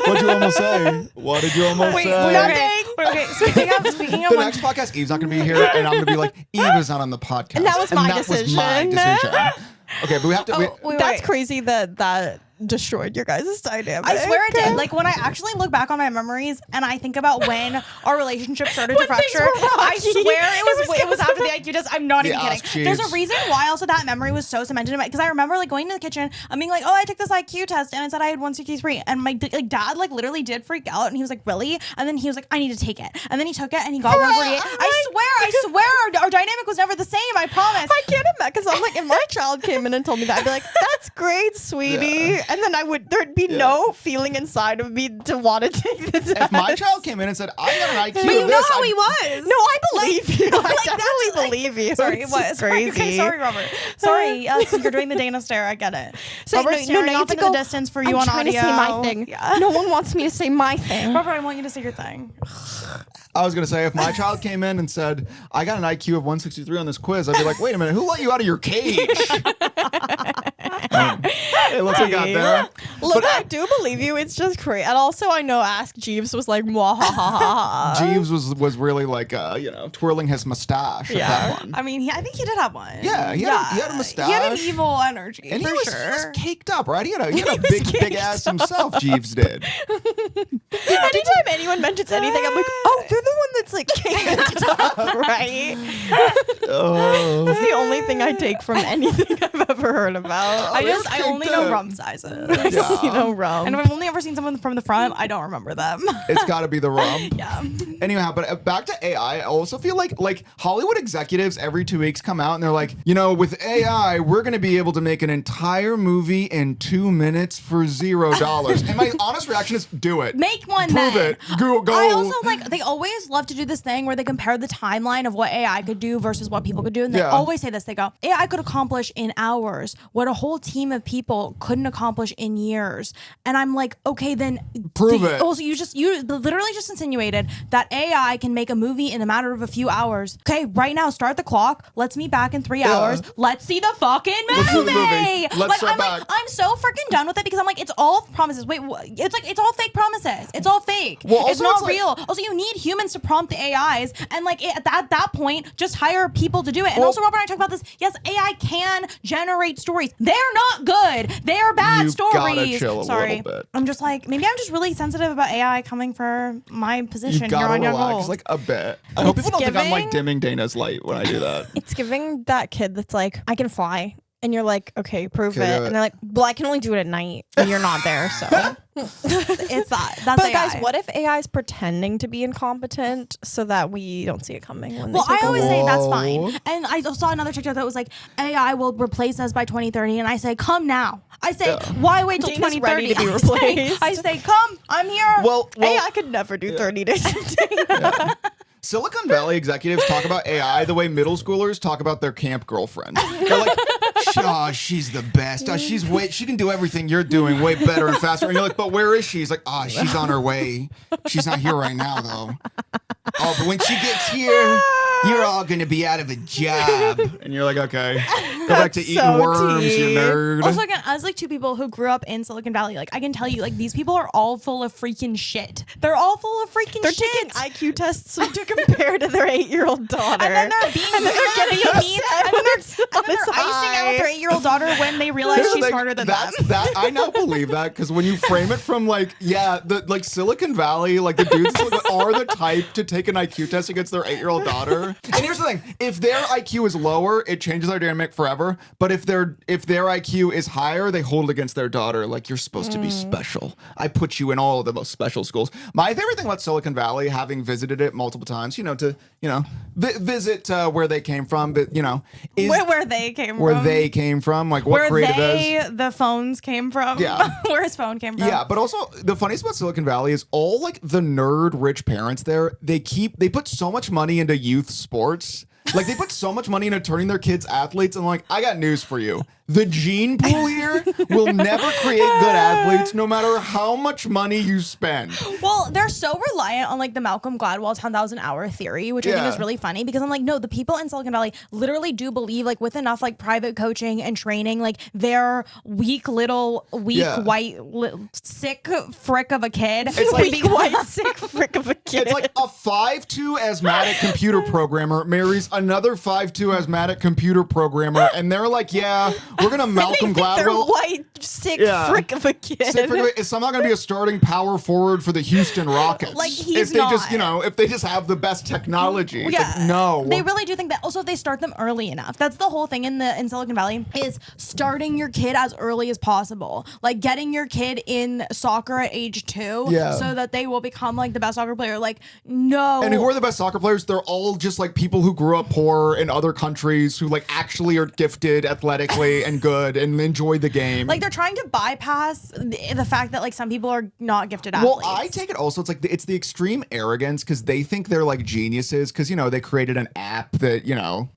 What'd you almost say? What did you almost say? Okay. Speaking of The when, next podcast, Eve's not going to be here, and I'm going to be like, Eve is not on the podcast. And that was my that was my decision. decision. Okay, but we have to. That's crazy that destroyed your guys' dynamic. I swear it did. Like when I actually look back on my memories and I think about when our relationship started to When things fracture, were rocky. I swear it was after the IQ test. I'm not even The kidding. Ask Jeeves. There's a reason why also that memory was so cemented in my, because I remember like going to the kitchen and being like, oh, I took this IQ test and it said I had 163, and my dad like literally did freak out and he was like, really? And then he was like, I need to take it, and then he took it and he got 148. I swear our dynamic was never the same. I promise. I can't imagine, because I'm like, if my child came in and told me that, I'd be like, that's great, sweetie. Yeah. And then there'd be no feeling inside of me to want to take the test. If my child came in and said, I got an IQ But of you know this, how I'd- he was. No, I believe you. I Like, that's definitely like- believe you. Sorry, It's what? just Sorry, crazy. okay, sorry, Robert. Sorry, so you're doing the Dana stare. I get it. So, Robert's no, staring now you off have into to the go, distance for you I'm on trying audio. to say my thing. Yeah. No one wants me to say my thing. Robert, I want you to say your thing. I was going to say, if my child came in and said, I got an IQ of 163 on this quiz, I'd be like, wait a minute, who let you out of your cage? Hey, let's get out there. Look, I do believe you. It's just crazy. And also, I know Ask Jeeves was like, mwah, ha, ha, ha, ha. Jeeves was really like, twirling his mustache at that one. I mean, I think he did have one. Yeah, he had a mustache. He had an evil energy, And for he was sure. caked up, right? He had a big ass himself, Jeeves did. Anytime anyone mentions anything, I'm like, oh, they're the one that's like caked up, right? Oh. That's the only thing I take from anything I've ever heard about. I only know rum sizes. Yeah. You know, rum. And if I've only ever seen someone from the front, I don't remember them. It's got to be the rum. Yeah. Anyhow, but back to AI, I also feel like Hollywood executives every 2 weeks come out and they're like, with AI, we're going to be able to make an entire movie in 2 minutes for $0. And my honest reaction is, do it. Make one Prove then. it. Go. I also they always love to do this thing where they compare the timeline of what AI could do versus what people could do. And they Yeah. always say this. They go, AI could accomplish in hours what a whole team of people couldn't accomplish in years. And I'm like, okay, then Prove it. Also, you literally just insinuated that AI can make a movie in a matter of a few hours. Okay, right now, start the clock. Let's meet back in 3 hours. Let's see the fucking movie. Let's see the movie. Let's start back. I'm so freaking done with it because I'm like, it's all promises. Wait, it's all fake promises. It's all fake. Well, It's also not it's like- real. Also, you need humans to prompt the AIs, and at that point, just hire people to do it. And also, Robert and I talked about this. Yes, AI can generate stories. They're not good. They're bad You've stories. gotta chill a Sorry, little bit. I'm just like, maybe I'm just really sensitive about AI coming for my position You've here got to on Young relax Gold. like a bit. I hope people don't think I'm giving- like dimming Dana's light when I do that. It's giving that kid that's like, I can fly. And you're like, okay, prove Okay, it. do it. And they're like, well, I can only do it at night. And you're not there, so. It's that. That's But AI. guys, what if AI is pretending to be incompetent so that we don't see it coming? When Well, they I take always over? say that's Whoa. fine. And I saw another TikTok that was like, AI will replace us by 2030. And I say, come now. I say, why wait till Dana's 2030? ready to be I say- replaced. I say, come, I'm here. Well, AI could never do 30 days. Silicon Valley executives talk about AI the way middle schoolers talk about their camp girlfriend. They're like, "Oh, she's the best. She can do everything you're doing way better and faster." And you're like, "But where is she?" He's like, "Oh, she's on her way. She's not here right now, though. Oh, but when she gets here, you're all gonna be out of a job." And you're like, "Okay, go back to eating so worms, you tea. nerd." Also, again, as like two people who grew up in Silicon Valley, like I can tell you, like these people are all full of freaking shit. They're all full of freaking They're shit. taking IQ tests to compare to their 8-year-old daughter. And then they're being And then they're getting mean, upset and then when they're it's icing high. out their 8-year-old daughter when they realize she's Like, smarter than them. that I now believe that because when you frame it from the Silicon Valley, like the dudes are the type to take an IQ test against their 8-year-old daughter. daughter. And here's the thing: if their IQ is lower, it changes our dynamic forever. But if their IQ is higher, they hold it against their daughter. Like, you're supposed to be special. I put you in all of the most special schools. My favorite thing about Silicon Valley, having visited it multiple times, visit where they came from, but is where they came where from. they came from, like what Where created the phones came from. Yeah. Where his phone came from. Yeah, but also the funniest about Silicon Valley is all like the nerd rich parents there, they put so much money into youth sports. Like, they put so much money into turning their kids athletes, and like, I got news for you. The gene pool here will never create good athletes, no matter how much money you spend. Well, they're so reliant on like the Malcolm Gladwell 10,000 hour theory, which I think is really funny, because I'm like, no, the people in Silicon Valley literally do believe, like, with enough like private coaching and training, like, their weak white sick frick of a kid. It's like Weak white sick frick of a kid. It's like a 5'2" asthmatic computer programmer marries another 5'2" asthmatic computer programmer, and they're like, yeah, we're gonna Malcolm They're Gladwell. white sick frick of a kid. Is somehow going to be a starting power forward for the Houston Rockets. Like, he's if they not. just, if they just have the best technology. It's like, no. They really do think that. Also, if they start them early enough, that's the whole thing in Silicon Valley, is starting your kid as early as possible. Like, getting your kid in soccer at age 2 so that they will become like the best soccer player. Like, no. And who are the best soccer players? They're all just like people who grew up poor in other countries who like actually are gifted athletically and good and enjoy the game. Like, they're trying to bypass the fact that like some people are not gifted athletes. Well, I take it also, it's like it's the extreme arrogance, because they think they're like geniuses, because they created an app that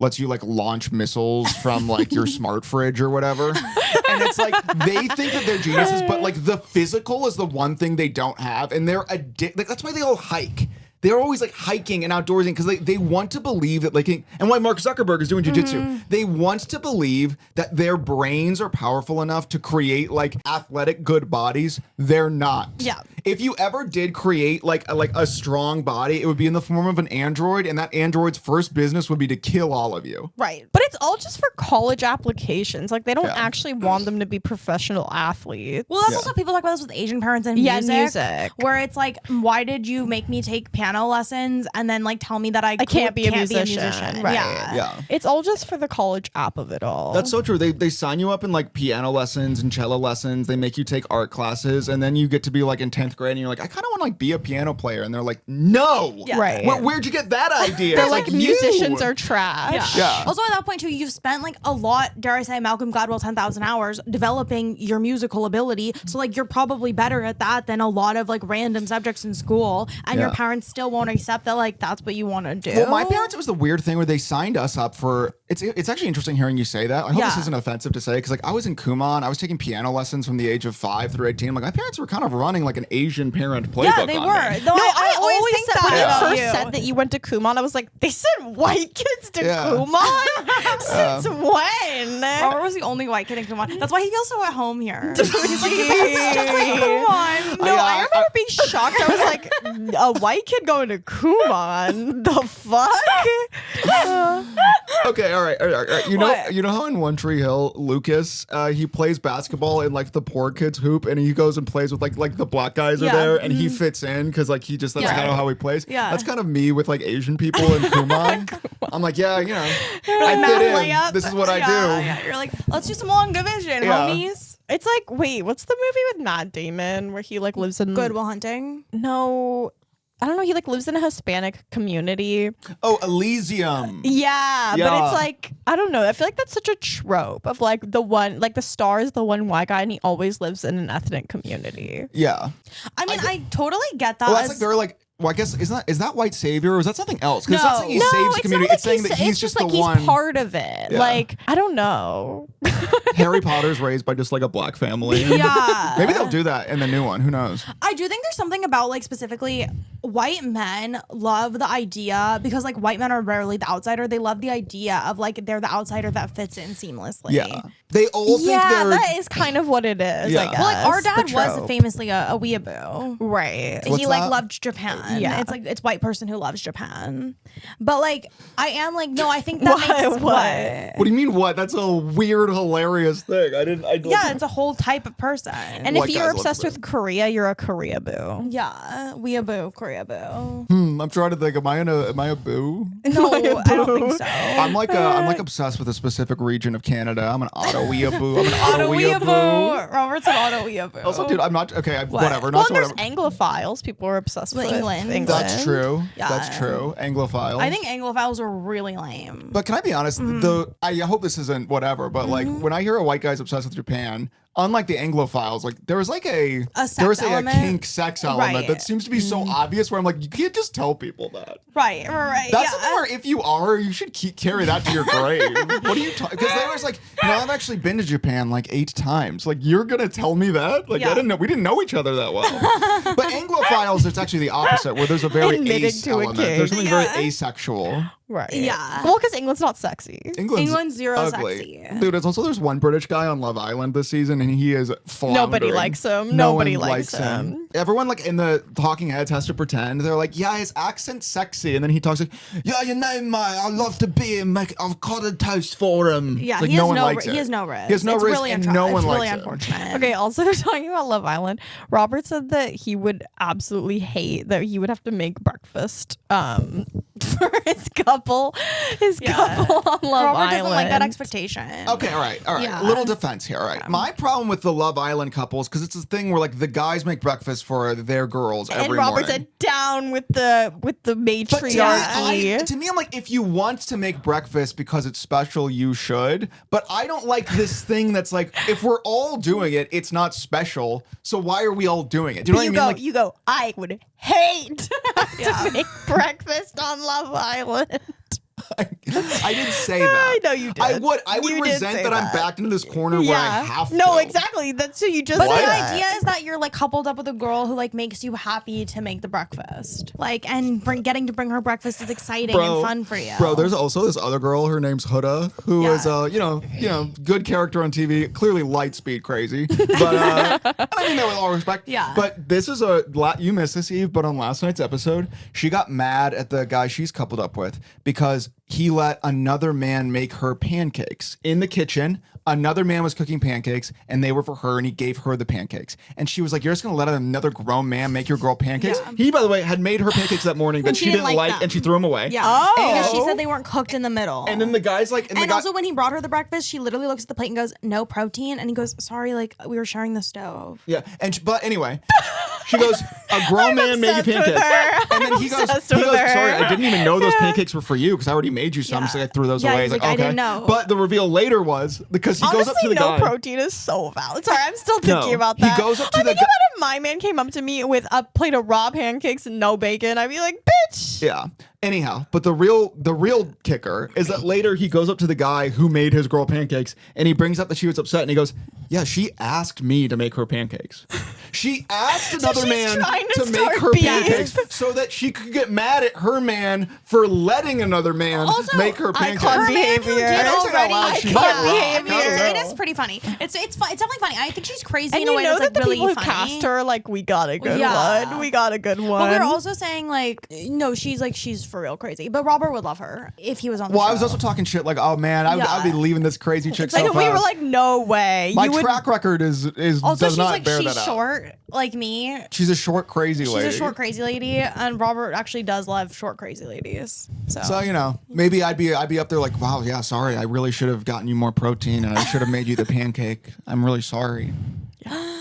lets you like launch missiles from like your smart fridge or whatever. And it's like they think that they're geniuses, but like the physical is the one thing they don't have, and they're like, that's why they all hike. They're always like hiking and outdoorsing, because they want to believe that and why Mark Zuckerberg is doing jujitsu. They want to believe that their brains are powerful enough to create like athletic good bodies. They're not. Yeah. If you ever did create like a strong body, it would be in the form of an android, and that android's first business would be to kill all of you. Right. But it's all just for college applications. Like, they don't actually want them to be professional athletes. Well, that's also, people talk about this with Asian parents and music, where it's like, why did you make me take piano lessons and then like tell me that I can't be a musician. Right. Yeah. It's all just for the college app of it all. That's so true. They sign you up in like piano lessons and cello lessons. They make you take art classes, and then you get to be like in 10th grade, and you're like, I kind of want to like be a piano player, and they're like, no. Yeah. Right. Where'd you get that idea? They're It's like, musicians are trash. Yeah. Also, at that point too, you've spent like a lot, dare I say, Malcolm Gladwell 10,000 hours developing your musical ability. So like, you're probably better at that than a lot of like random subjects in school, and your parents still won't accept that like that's what you want to do. Well, my parents, it was the weird thing where they signed us up for. It's actually interesting hearing you say that. I hope this isn't offensive to say, because like I was in Kumon, I was taking piano lessons from the age of 5 through 18. Like, my parents were kind of running like an Asian parent playbook. Yeah, they on were. me. Though I always think that when you about first you. said that you went to Kumon, I was like, they sent white kids to Kumon? Since when? Robert was the only white kid in Kumon. That's why he feels so at home here. He's like, it's just like Kumon. No, I remember being shocked. I was like, a white kid going to Kumon? The fuck? Okay, all right. You know how in One Tree Hill, Lucas, he plays basketball in like the poor kids hoop, and he goes and plays with like the black guys are there, and he fits in because like that's kind of how he plays. Yeah. That's kind of me with like Asian people in Kumon. I'm like, I fit in. This is what I do. Yeah. You're like, let's do some long division, homies. It's like, wait, what's the movie with Matt Damon where he like lives in Good Will Hunting. No, I don't know. He like lives in a Hispanic community. Oh, Elysium. Yeah, Yeah. but it's like, I don't know. I feel like that's such a trope of like the star is the one white guy, and he always lives in an ethnic community. Yeah. I mean, I totally get that. Well, that's like they're like. Well, I guess is that white savior, or is that something else? Because No. it's not saying he saves the community. It's saying that he's just the like one. He's part of it. Yeah. Like, I don't know. Harry Potter's raised by just like a black family. Yeah. Maybe they'll do that in the new one. Who knows? I do think there's something about like specifically white men love the idea, because like white men are rarely the outsider. They love the idea of like they're the outsider that fits in seamlessly. Yeah. They all think Yeah, they're. that is kind of what it is. Yeah. I guess. Well, like our dad The was trope. famously a weeaboo. Right. What's He like that? loved Japan. Yeah. It's like it's white person who loves Japan. But like I am like, no, I think that makes What? What do you mean? What? That's a weird, hilarious thing. I didn't. Yeah, it's a whole type of person. And White if you're guys love obsessed food. with Korea, you're a Korea boo. yeah, weeaboo, Korea. a boo. I'm trying to think. Am I a boo? No, I don't think so. I'm like obsessed with a specific region of Canada. I'm an Ottawa boo. I'm an Ottawa boo. Robert's an Ottawa boo. Also, dude, I'm not okay. Whatever. Well, Not there's whatever. Anglophiles. People are obsessed with England. That's true. Yeah. That's true. Anglophiles. I think Anglophiles are really lame. But can I be honest? I hope this isn't whatever. But like when I hear a white guy's obsessed with Japan, unlike the Anglophiles, like there was like a sex element? a kink sex element Right. that seems to be so obvious. Where I'm like, you can't just tell people that. Right. That's something where if you are, you should carry that to your grave. What are you talking? Because they was like, I've actually been to Japan like 8 times. Like you're gonna tell me that? Like Yeah. we didn't know each other that well. But Anglophiles, it's actually the opposite, where there's a very Admitting ace to a element. kink. There's something very asexual. Right. Yeah. Well, because England's not sexy. England's zero ugly. sexy. Dude, there's one British guy on Love Island this season, and he is floundering. Nobody likes him. No Nobody one likes him. Everyone like in the talking heads has to pretend. They're like, yeah, his accent's sexy, and then he talks like, yeah, you know, mate, I love to be in avocado toast for him. Yeah, It's like he no has one no likes he it. has no risk. He has no it's risk, really and no one it's likes really it. unfortunate. Okay, also talking about Love Island, Robert said that he would absolutely hate that he would have to make breakfast for his couple on Love Robert Island. doesn't like that expectation. Okay, all right. Yeah. Little defense here. All right. My problem with the Love Island couples, because it's a thing where like the guys make breakfast for their girls And every Robert morning. said down with the But to matriarchy. me, I'm like, if you want to make breakfast because it's special, you should. But I don't like this thing that's like, if we're all doing it, it's not special. So why are we all doing it? Do you know what I mean? Like, you go, I would hate to make breakfast on Love Island. I didn't say that. I know you did. I would You did resent say that I'm that. backed into this corner where I have to. No, exactly. That's what you just But said. the idea is that you're like coupled up with a girl who like makes you happy to make the breakfast. Like and getting to bring her breakfast is exciting and fun for you. Bro, there's also this other girl. Her name's Huda, who is good character on TV. Clearly, light speed crazy. But I mean that with all respect. Yeah. But this is you missed this, Eve. But on last night's episode, she got mad at the guy she's coupled up with because he let another man make her pancakes in the kitchen. Another man was cooking pancakes, and they were for her, and he gave her the pancakes. And she was like, "You're just gonna let another grown man make your girl pancakes?" Yeah. He, by the way, had made her pancakes that morning that she didn't like, them. and she threw them away. Yeah. Oh. Because she said they weren't cooked in the middle. And then the guy's like, and also when he brought her the breakfast, she literally looks at the plate and goes, "No protein." And he goes, "Sorry, like we were sharing the stove." yeah, but anyway, she goes, "A grown man made you obsessed with pancakes," her. and then I'm he goes, obsessed with her. "Sorry, I didn't even know those pancakes were for you because I already made you some." Yeah. So I threw those Yeah, away. he's He's like, "I okay." didn't know. But the reveal later was because he goes up to the no guy. protein is so valid. Sorry, I'm still thinking No, about he that. goes up to I the think guy- about if my man came up to me with a plate of raw pancakes and no bacon, I'd be like, bitch. Yeah. Anyhow, but the real kicker is that later he goes up to the guy who made his girl pancakes and he brings up that she was upset and he goes, "Yeah, she asked me to make her pancakes. She asked another she's man trying to to make start her beef. pancakes so that she could get mad at her man for letting another man Also, make her pancakes." icon Her man who behavior. did I don't say that already- loud, she Icon might rock. behavior. I don't know. It is pretty funny. It's definitely funny. I think she's crazy And in a you way know that's that like the really people who funny. cast her, like, we got a good Yeah. one. We got a good one. But we were also saying like, no, she's for real crazy. But Robert would love her if he was on the Well, show. I was also talking shit like, "Oh man, I'd be leaving this crazy chick so like, fast." we were like, no way. my you would track record is Also, does she's not like bear she's that out. short like me. She's a short crazy lady. She's a short crazy lady, and Robert actually does love short crazy ladies. So maybe I'd be up there like, "Wow, yeah, sorry, I really should have gotten you more protein, and I should have made you the pancake. I'm really sorry."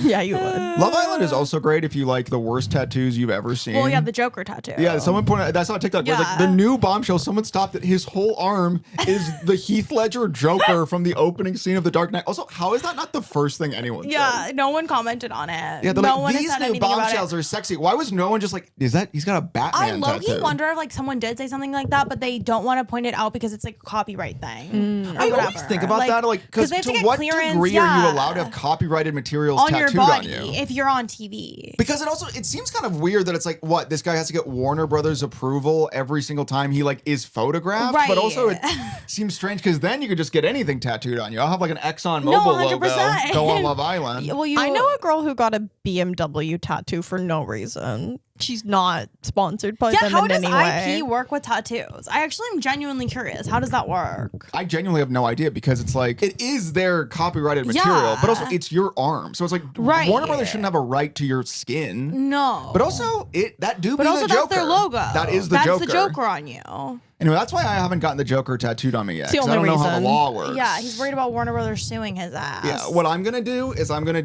Yeah, you would. Love Island is also great if you like the worst tattoos you've ever seen. Well, yeah, the Joker tattoo. Yeah, someone pointed. That's on TikTok. It was like Yeah. the new bombshell. Someone stopped that his whole arm is the Heath Ledger Joker from the opening scene of The Dark Knight. Also, how is that not the first thing anyone Yeah, said? no one commented on it. Yeah, they're no like, one has these said new anything about bombshells it. are sexy. Why was no one just like, is that he's got a I Batman low-key tattoo? wonder if like someone did say something like that, but they don't want to point it out because it's like a copyright thing. Or I always whatever. think about that, like, because they have to get what clearance, degree are you yeah, allowed to have copyrighted materials on your tattooed body on you? if you're on TV? Because it seems kind of weird that it's like, what, this guy has to get Warner Brothers approval every single time he like is photographed, Right. but also it seems strange because then you could just get anything tattooed on you. I'll have like an Exxon No, Mobil logo 100%. go on Love Island. Well, I know a girl who got a BMW tattoo for no reason. she's not sponsored by them how in does any way. IP work with tattoos? I actually am genuinely curious. How does that work? I genuinely have no idea because it's like it is their copyrighted material, but also it's your arm. So it's like Warner Brothers shouldn't have a right to your skin. No. But also that do But be also the Joker. that's their logo. That is the Joker. That's the Joker on you. Anyway, that's why I haven't gotten the Joker tattooed on me yet. It's the 'Cause I only don't know how the reason. law works. Yeah, he's worried about Warner Brothers suing his ass. Yeah, what I'm gonna do is I'm gonna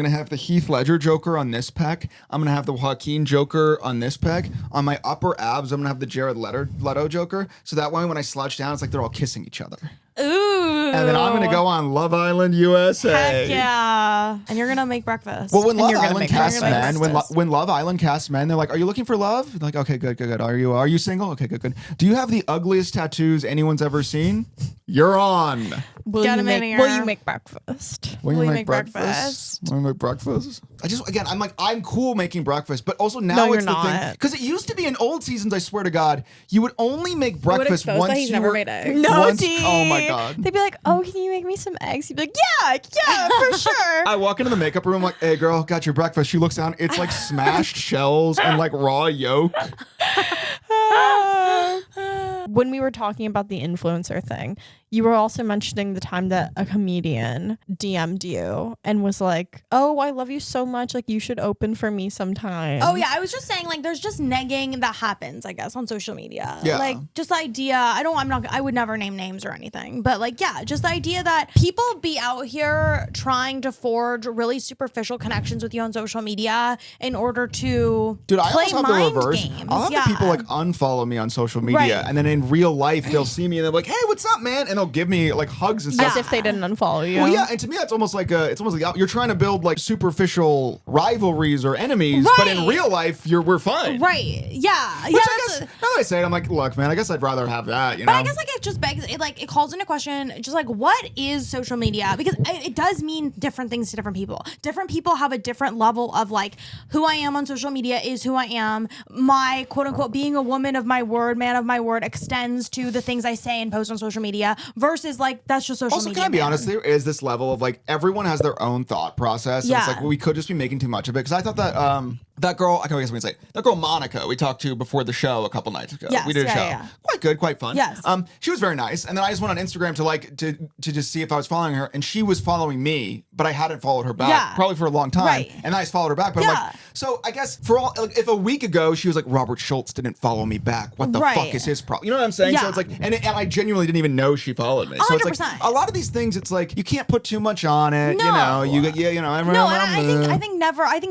have the Heath Ledger Joker on this pec. I'm gonna have the Joaquin Joker on this pec. On my upper abs, I'm gonna have the Jared Leto Joker. So that way, when I slouch down, it's like they're all kissing each other. Ooh. And then I'm gonna go on Love Island USA. Heck yeah. And you're gonna make breakfast. Well, when Love you're gonna Island make casts breakfast. men, when Love Island casts men, they're like, "Are you looking for love?" They're like, "Okay, good. Are you single? Okay, good. Do you have the ugliest tattoos anyone's ever seen? You're on. Will Get you him in make, here. will you make breakfast? Will you you make make breakfast? Will you make breakfast? I'm cool making breakfast, but also now No, it's you're the thing not. because it used to be in old seasons. I swear to God, you would only make breakfast expose once that he's you never were. made eggs. No, once- D. Oh my God. They'd be like, "Oh, can you make me some eggs?" You'd be like, "Yeah, for sure." I walk into the makeup room, I'm like, "Hey, girl, got your breakfast." She looks down, it's like smashed shells and like raw yolk. When we were talking about the influencer thing, you were also mentioning the time that a comedian DM'd you and was like, "Oh, I love you so much. Like, you should open for me sometime." Oh yeah, I was just saying like there's just negging that happens, I guess, on social media. Yeah. Like just the idea, I would never name names or anything, but like yeah, just the idea that people be out here trying to forge really superficial connections with you on social media in order to Dude, I play also have the mind reverse. games. I'll have yeah. the people like unfollow me on social media, Right. and then in real life they'll see me and they're like, "Hey, what's up, man?" And they'll give me like hugs and stuff. As if they didn't unfollow you. Well, yeah, and to me, that's almost like you're trying to build like superficial rivalries or enemies, but in Right. real life, we're fine. Right. Yeah. Which I guess now that I say it, I'm like, look, man, I guess I'd rather have that. You know. But I guess like it just begs it calls into question just like what is social media, because it does mean different things to different people. Different people have a different level of like who I am on social media is who I am. My quote unquote being a woman of my word, man of my word extends to the things I say and post on social media versus like that's just social Also, media. can I be man. honest? There is this level of like everyone has their own thought process. And it's Yeah. like we could just be making too much of it. Because I thought that girl, I guess we can say that girl Monica we talked to before the show a couple nights ago. Yes, We did a yeah, show. yeah. Quite good, quite fun. Yes. She was very nice. And then I just went on Instagram to just see if I was following her, and she was following me, but I hadn't followed her back Yeah. probably for a long time. Right. And then I just followed her back. But I'm Yeah. like, so I guess for all like, if a week ago she was like, Robert Schultz didn't follow me back, what the Right. fuck is his problem? You know what I'm saying? So Yeah. it's like, and I genuinely didn't even know she followed me. So it's like 100%. a lot of these things, it's like you can't put too much on it. No. You know, you get No, and I think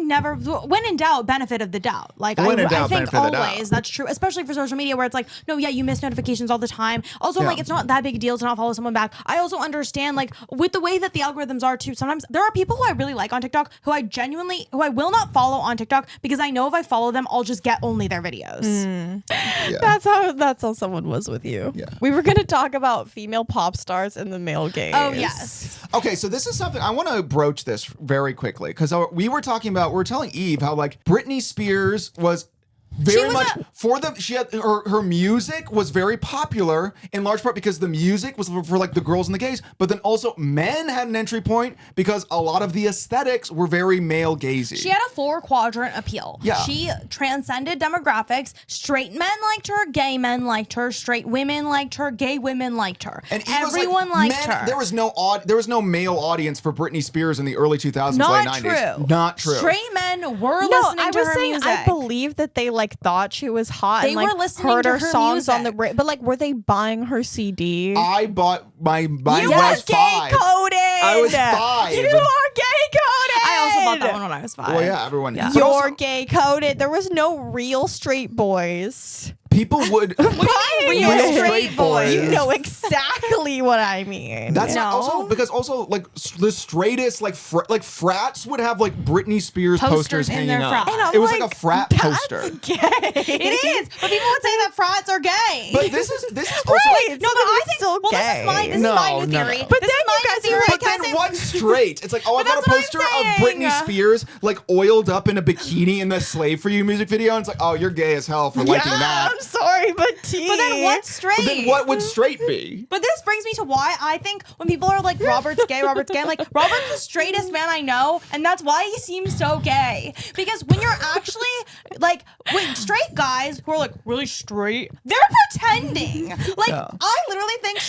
never. When in doubt, benefit of the doubt. Like When in I doubt, think benefit of the doubt. always that's true, especially for social media where it's like, no, yeah, you miss notifications all the time. Also, Yeah. like it's not that big a deal to not follow someone back. I also understand like with the way that the algorithms are too. Sometimes there are people who I really like on TikTok who I will not follow on TikTok because I know if I follow them, I'll just get only their videos. Yeah. That's how someone was with you. Yeah. We were gonna talk about female pop stars in the male gaze. Oh yes. Okay, so this is something I want to broach this very quickly because we were telling Eve how like Britney Spears was very was much she had her music was very popular in large part because the music was for like the girls and the gays, but then also men had an entry point because a lot of the aesthetics were very male gazy. She had a 4-quadrant appeal. Yeah. She transcended demographics. Straight men liked her, gay men liked her, straight women liked her, gay women liked her. And Eve was everyone like, liked men, her. There was no male audience for Britney Spears in the early 2000s, Not late true. 90s. Not true. Straight men were No, listening I to was her saying music. I believe that they like thought she was hot They and like were listening heard to her her songs on the music. but like were they buying her CD? I bought mine you when I are was gay 5. coded. I was 5. You are gay coded. I also bought that one when I was 5. Well, yeah, everyone. But You're also, gay coded. There was no real straight boys. people would. Real Real straight boys. You know exactly what I mean. That's No. not also because also like the straightest like frats would have like Britney Spears posters Posters in hanging their up. frat. And I'm It was like a frat that's poster. Gay. It is, but people would say that frats are gay. But this is also Right. no, but I think still well, gay. this is my No, new no, theory. no. But this then is my you guys new theory. But Can I then say- what's straight? It's like, oh, I But got a that's what I'm poster of saying. Britney Spears like oiled up in a bikini in the Slave for You music video, and it's like, oh, you're gay as hell for liking that. I'm sorry, but T. But then what's straight? But then what would straight be? But this brings me to why I think when people are like, Robert's gay, I'm like, Robert's the straightest man I know, and that's why he seems so gay. Because when you're actually like, with straight guys who are like really straight, they're pretending. Like, I literally think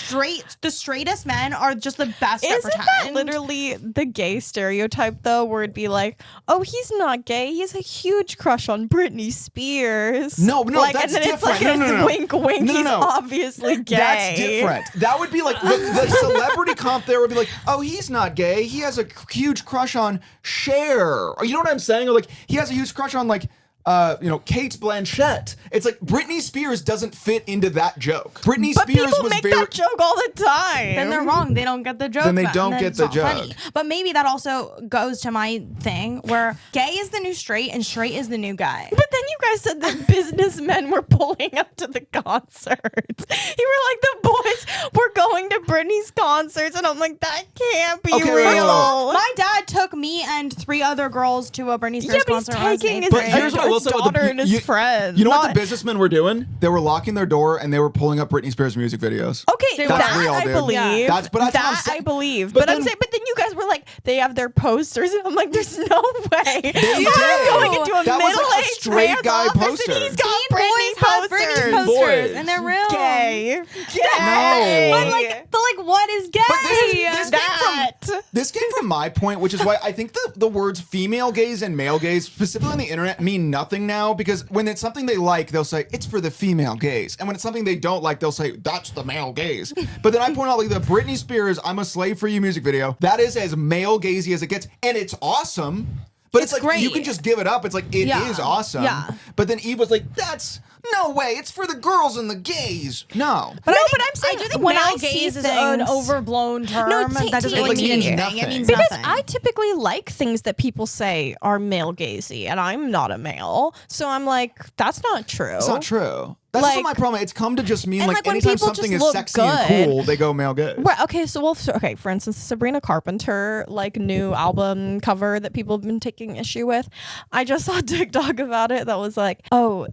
the straightest men are just the best at Isn't pretend. that literally the gay stereotype though, where it'd be like, oh, he's not gay, he has a huge crush on Britney Spears. No, like, that's and then different. It's like No. wink, wink. No. He's obviously gay. That's different. That would be like the celebrity comp. There would be like, oh, he's not gay. He has a huge crush on Cher. Or you know what I'm saying? Or like he has a huge crush on like. Kate Blanchett. It's like Britney Spears doesn't fit into that joke. Britney But Spears people was make very. that joke all the time. Then they're wrong. They don't get the joke. Then they then. don't Then get it's the not joke. funny. But maybe that also goes to my thing where gay is the new straight and straight is the new guy. But then you guys said that businessmen were pulling up to the concerts. You were like, the boys were going to Britney's concerts, and I'm like, that can't be Okay, real. wait. My dad took me and 3 other girls to a Britney Spears Yeah, but he's concert. when I was taking in his, eighth But grade. here's what I will his say about daughter the- and his friends. You know what not- the businessmen were doing? They were locking their door and they were pulling up Britney Spears music videos. Okay, That's that real, I dude. believe. Yeah. That's what I'm that saying. I believe. But But, I'm then- saying, but then you guys were like, they have their posters, and I'm like, there's no way. They You're did. going into a That was like a middle-aged straight man's guy office, poster. and he's got Teen Britney boys have Britney posters. posters, Boys. and they're real. Gay. But like, what is gay? But this that. This came from my point, which is why I think the words female gaze and male gaze, specifically on the internet, mean nothing now, because when it's something they like, they'll say, it's for the female gaze. And when it's something they don't like, they'll say, that's the male gaze. But then I point out, like, the Britney Spears I'm a Slave for You music video, that is as male gazy as it gets. And it's awesome. But it's like, great. you can just give it up. It's like, it is Yeah. awesome. Yeah. But then Eve was like, that's no way. It's for the girls and the gays. No. But No, I but I'm saying I do think when male I see gaze is an things- overblown term. No, that doesn't T- really It mean means anything. nothing. It means Because nothing. I typically like things that people say are male gazy, and I'm not a male, so I'm like, that's not true. It's not true. That's also Like- my problem. It's come to just mean And, like like, when anytime people something just is look sexy and good- cool, they go male gaze. Right, okay, for instance, Sabrina Carpenter, like, new album cover that people have been taking issue with. I just saw TikTok about it that was like, oh,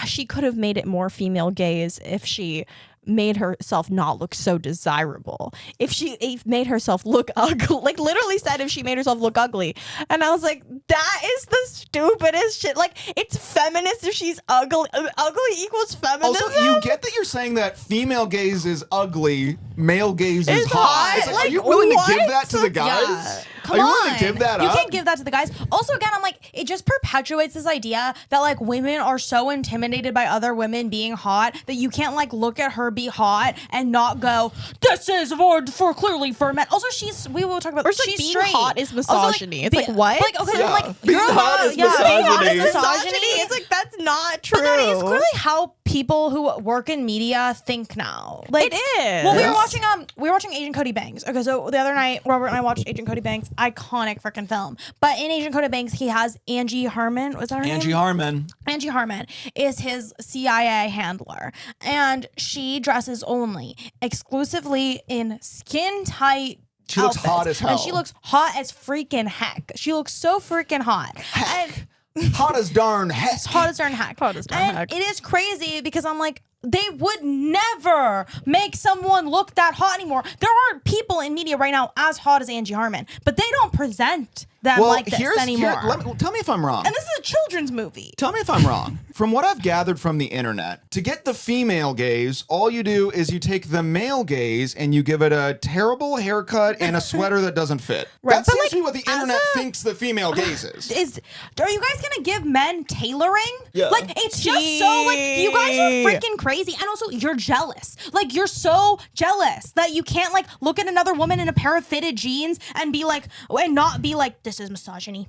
she could have made it more female gaze if she made herself not look so desirable. If she made herself look ugly, like literally said if she made herself look ugly. And I was like, that is the stupidest shit. Like, it's feminist if she's ugly. Ugly equals feminism. Also, you get that you're saying that female gaze is ugly, male gaze is It's hot. hot. It's like, Like, are you willing to what? give that to the guys? Yeah. Come Are you on. willing to give that you up? can't give that to the guys. Also, again, I'm like, it just perpetuates this idea that like women are so intimidated by other women being hot that you can't like look at her be hot and not go, this is for clearly for men. Also, we will talk about Or it's like she's being straight. hot is Also, like, misogyny. It's like, what? Like, okay, Yeah. like Being you're hot is being hot is misogyny. misogyny. It's like, that's not true. But that is clearly how people who work in media think now. Like, It is. Well, we were Yes. watching Agent Cody Banks. Okay, so the other night, Robert and I watched Agent Cody Banks, iconic freaking film. But in Agent Cody Banks, he has Angie Harmon. Was that her name? Angie Harmon. Angie Harmon is his CIA handler, and she dresses only exclusively in skin tight. She looks hot as hell. And she looks hot as freaking heck. She looks so freaking hot. Heck. Hot as darn heck. Hot as darn heck. Hot as darn And heck. it is crazy because I'm like, they would never make someone look that hot anymore. There are people in media right now as hot as Angie Harmon, but they don't present them like this anymore. Tell me if I'm wrong. And this is a children's movie. Tell me if I'm wrong. From what I've gathered from the internet, to get the female gaze, all you do is you take the male gaze and you give it a terrible haircut and a sweater that doesn't fit. Right, That but, seems like, to be what the as internet a- thinks the female gaze is. Are you guys gonna give men tailoring? Yeah. Like, it's just so like you guys are freaking crazy, and also you're jealous. Like, you're so jealous that you can't like look at another woman in a pair of fitted jeans and be like, and not be like, this is misogyny.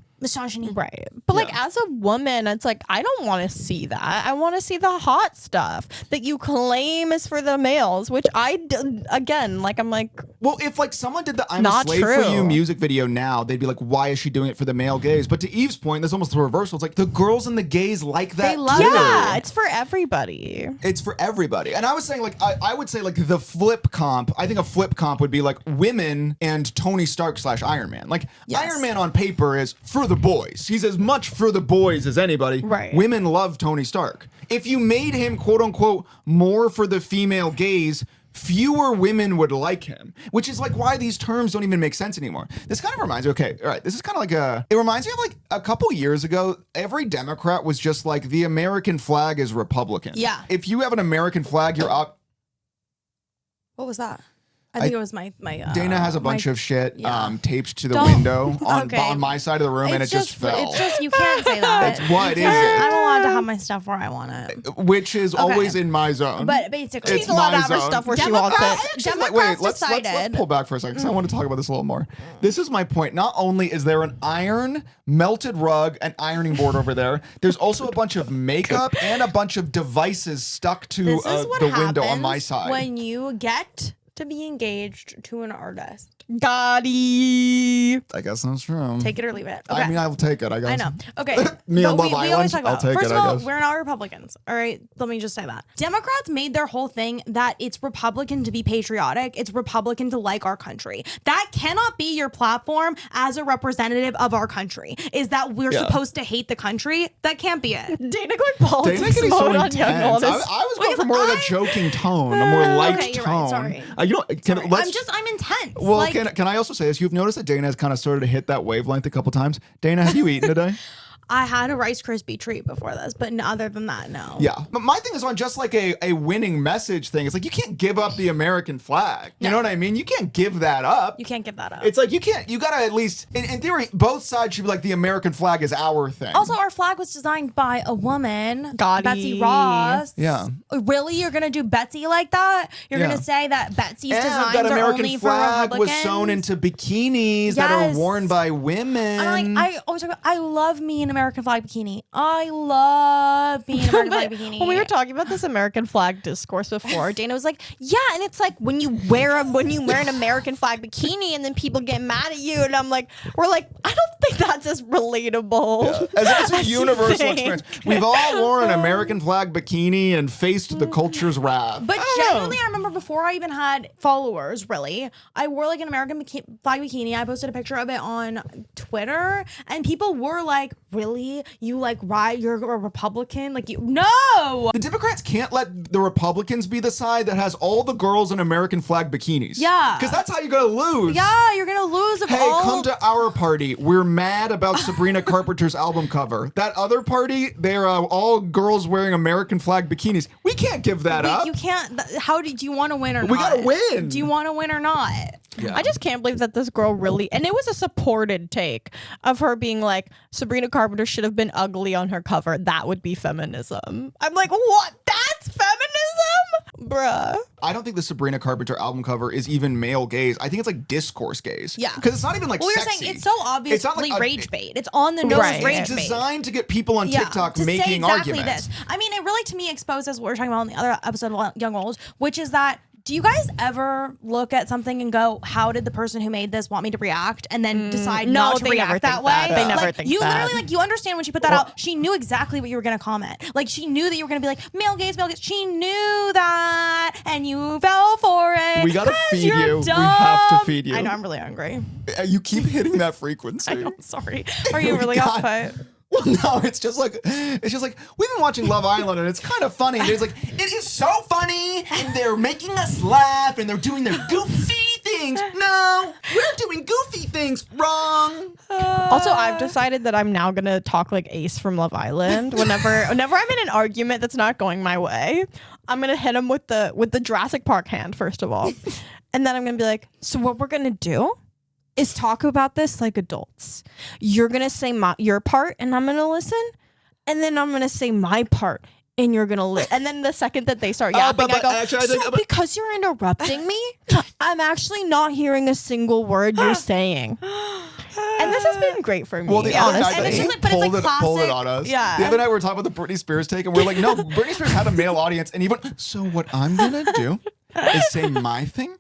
Right. But like, as a woman, it's like, I don't want to see that. I want to see the hot stuff that you claim is for the males, which again, like, I'm like, Well, if like someone did the I'm Not a Slave for true. You music video now, they'd be like, why is she doing it for the male gaze? But to Eve's point, that's almost the reversal. It's like the girls and the gays like that They love too. yeah, it's for everybody. It's for everybody. And I was saying, like, I would say, like, the flip comp, I think a flip comp would be like women and Tony Stark / Iron Man. Like, Yes. Iron Man on paper is for the the boys. He's as much for the boys as anybody. Right. Women love Tony Stark. If you made him, quote unquote, more for the female gaze, fewer women would like him, which is like why these terms don't even make sense anymore. This kind of reminds me, okay, all right, this is kind of like it reminds me of like a couple years ago, every Democrat was just like, the American flag is Republican. Yeah. If you have an American flag, you're up. What was that? I think it was my Dana has a bunch of shit yeah. taped to the Don't- window on, okay. on my side of the room, and it just fell. It's just, you can't say that. What is I'm it? allowed to have my stuff where I want it. Which is always in my zone. But basically, It's She's allowed to my have her zone. stuff where she wants it. Actually, wait, let's pull back for a second because I want to talk about this a little more. This is my point. Not only is there an iron melted rug and ironing board over there, there's also a bunch of makeup and a bunch of devices stuck to This is what the window on happens my side. when you get to be engaged to an artist. Gotti. I guess that's true. Take it or leave it. Okay. I mean, I will take it, I guess. I know. Okay. Me on But Love we Island, always talk I'll about, take first it, of I all, guess. we're not Republicans. All right. Let me just say that. Democrats made their whole thing that it's Republican to be patriotic. It's Republican to like our country. That cannot be your platform as a representative of our country, is that we're supposed to hate the country. That can't be it. Dana going Dana politics getting so mode on intense. Young I Oldest. was going for more like a joking tone, a more light Okay, you're tone. right, sorry. You know, I'm intense. Well, Like, can I also say this? You've noticed that Dana has kind of started to hit that wavelength a couple times. Dana, have you eaten today? I had a Rice Krispie treat before this, but other than that, no. Yeah. But my thing is on just like a winning message thing. It's like you can't give up the American flag. You know what I mean? You can't give that up. You can't give that up. It's like you gotta at least, in theory, both sides should be like, the American flag is our thing. Also, our flag was designed by a woman, Gotti. Betsy Ross. Yeah. Really? You're going to do Betsy like that? You're Yeah. going to say that Betsy's and designs that are American only for flag was Republicans? sewn into bikinis that Yes. are worn by women. I'm like, I always talk about, I love me an American flag bikini. I love being an American flag But bikini. when we were talking about this American flag discourse before, Dana was like, "Yeah," and it's like when you wear an American flag bikini, and then people get mad at you, and I'm like, "We're like, I don't think that's as relatable." As if it's a as you universal think. experience. We've all worn an American flag bikini and faced the culture's wrath. But genuinely, I remember before I even had followers, really, I wore like an American flag bikini. I posted a picture of it on Twitter, and people were like, "Really? You like ride? You're a Republican? Like you? No!" The Democrats can't let the Republicans be the side that has all the girls in American flag bikinis. Yeah. Because that's how you're going to lose. Yeah, you're gonna lose. If Hey, all... come to our party. We're mad about Sabrina Carpenter's album cover. That other party, they're all girls wearing American flag bikinis. We can't give that up. You can't. How do you want to win or not? We gotta win. Do you want to win or not? Yeah. I just can't believe that this girl really, and it was a supported take of her being like, Sabrina Carpenter should have been ugly on her cover. That would be feminism. I'm like, what? That's feminism? Bruh. I don't think the Sabrina Carpenter album cover is even male gaze. I think it's like discourse gaze. Yeah. Because it's not even like Well, you're sexy. saying it's so obviously not like rage bait. It's on the nose Right. rage It's bait. designed to get people on TikTok to say making exactly arguments. this. I mean, it really to me exposes what we were talking about in the other episode of Young Old, which is that. Do you guys ever look at something and go, how did the person who made this want me to react? And then decide no, not to they never react that think way? that. They never like, think you that. literally, like, you understand when she put that out, she knew exactly what you were going to comment. Like, she knew that you were going to be like, male gaze, male gaze. She knew that. And you fell for it. We gotta 'cause feed you're you. We dumb. have to feed you. I know, I'm really hungry. You keep hitting that frequency. I know, I'm sorry. Are you really God. off put? Well, no, it's just like we've been watching Love Island and it's kind of funny. It's like it is so funny and they're making us laugh and they're doing their goofy things. No, we're doing goofy things wrong. Also, I've decided that I'm now gonna talk like Ace from Love Island. Whenever I'm in an argument that's not going my way, I'm gonna hit him with the Jurassic Park hand first of all, and then I'm gonna be like, "So what we're gonna do is talk about this like adults. You're gonna say your part, and I'm gonna listen, and then I'm gonna say my part." And you're gonna live. And then the second that they start yapping, but I go, actually, I think- so because you're interrupting me, I'm actually not hearing a single word you're saying. And this has been great for me. Well, the other honestly. night, And it's they just like- but it's pulled like it classic- on us. Yeah. The other night we were talking about the Britney Spears take, and we're like, no, Britney Spears had a male audience, and even so, what I'm gonna do is say my thing,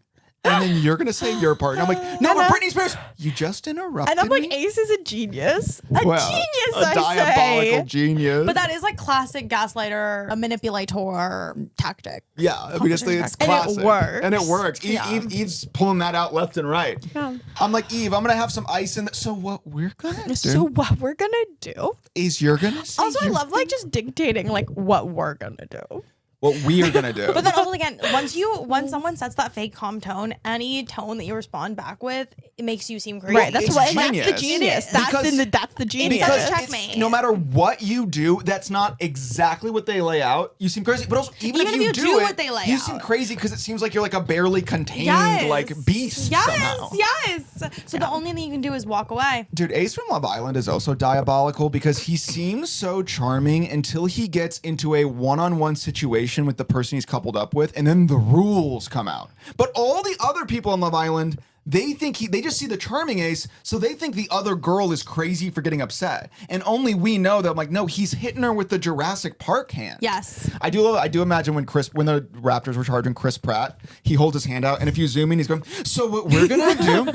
And then you're gonna say your part. And I'm like, no, And but I'm- Britney Spears, you just interrupted And I'm like, me. Ace is a genius. A Well, genius, a I diabolical say. genius. But that is like classic gaslighter, a manipulator tactic. yeah, I mean, it's And it classic. works. And it works. Yeah. Eve's pulling that out left and right. Yeah. I'm like, Eve, I'm gonna have some ice in. So what we're gonna do So what we're gonna do? is you're gonna say Also, I love like just dictating like what we're gonna do. what we are gonna do. But then also again, once someone sets that fake calm tone, any tone that you respond back with, it makes you seem crazy. Right. That's It's what. That's genius. the genius. That's Because- that's the genius. Because Because checkmate. it's- no matter what you do, that's not exactly what they lay out. You seem crazy, but also even if you do what they lay you out. seem crazy because it seems like you're like a barely contained Yes. like beast Yes, somehow. yes. So the only thing you can do is walk away. Dude, Ace from Love Island is also diabolical because he seems so charming until he gets into a one-on-one situation with the person he's coupled up with, and then the rules come out. But all the other people on Love Island, they just see the charming Ace, so they think the other girl is crazy for getting upset. And only we know that, I'm like, no, he's hitting her with the Jurassic Park hand. Yes. I do imagine when the Raptors were charging Chris Pratt, he holds his hand out, and if you zoom in, he's going, so what we're gonna do,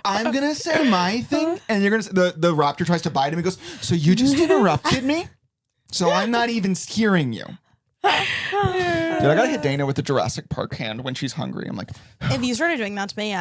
I'm gonna say my thing, and you're gonna the Raptor tries to bite him, he goes, so you just interrupted me? So I'm not even hearing you. Dude, I gotta hit Dana with the Jurassic Park hand when she's hungry. I'm like, If you started doing that to me,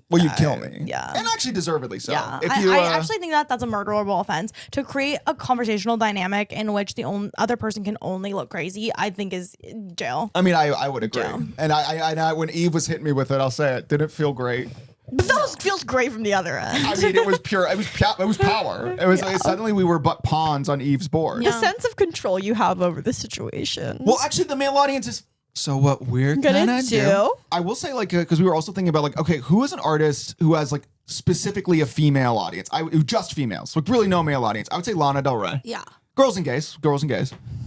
well, you'd kill me. yeah. And actually deservedly so. Yeah, If I actually think that that's a murderable offense. To create a conversational dynamic in which the other person can only look crazy, I think is jail. I mean, I would agree. Jail. And I when Eve was hitting me with it, I'll say it didn't feel great. But that feels great from the other end. I mean, it was pure. It was power. It was suddenly we were but pawns on Eve's board. The sense of control you have over the situation. Well, actually, the male audience is. So what we're Gonna gonna do? do? I will say, like, because we were also thinking about, like, okay, who is an artist who has like specifically a female audience? Just females, like really no male audience. I would say Lana Del Rey. Yeah. Girls and gays.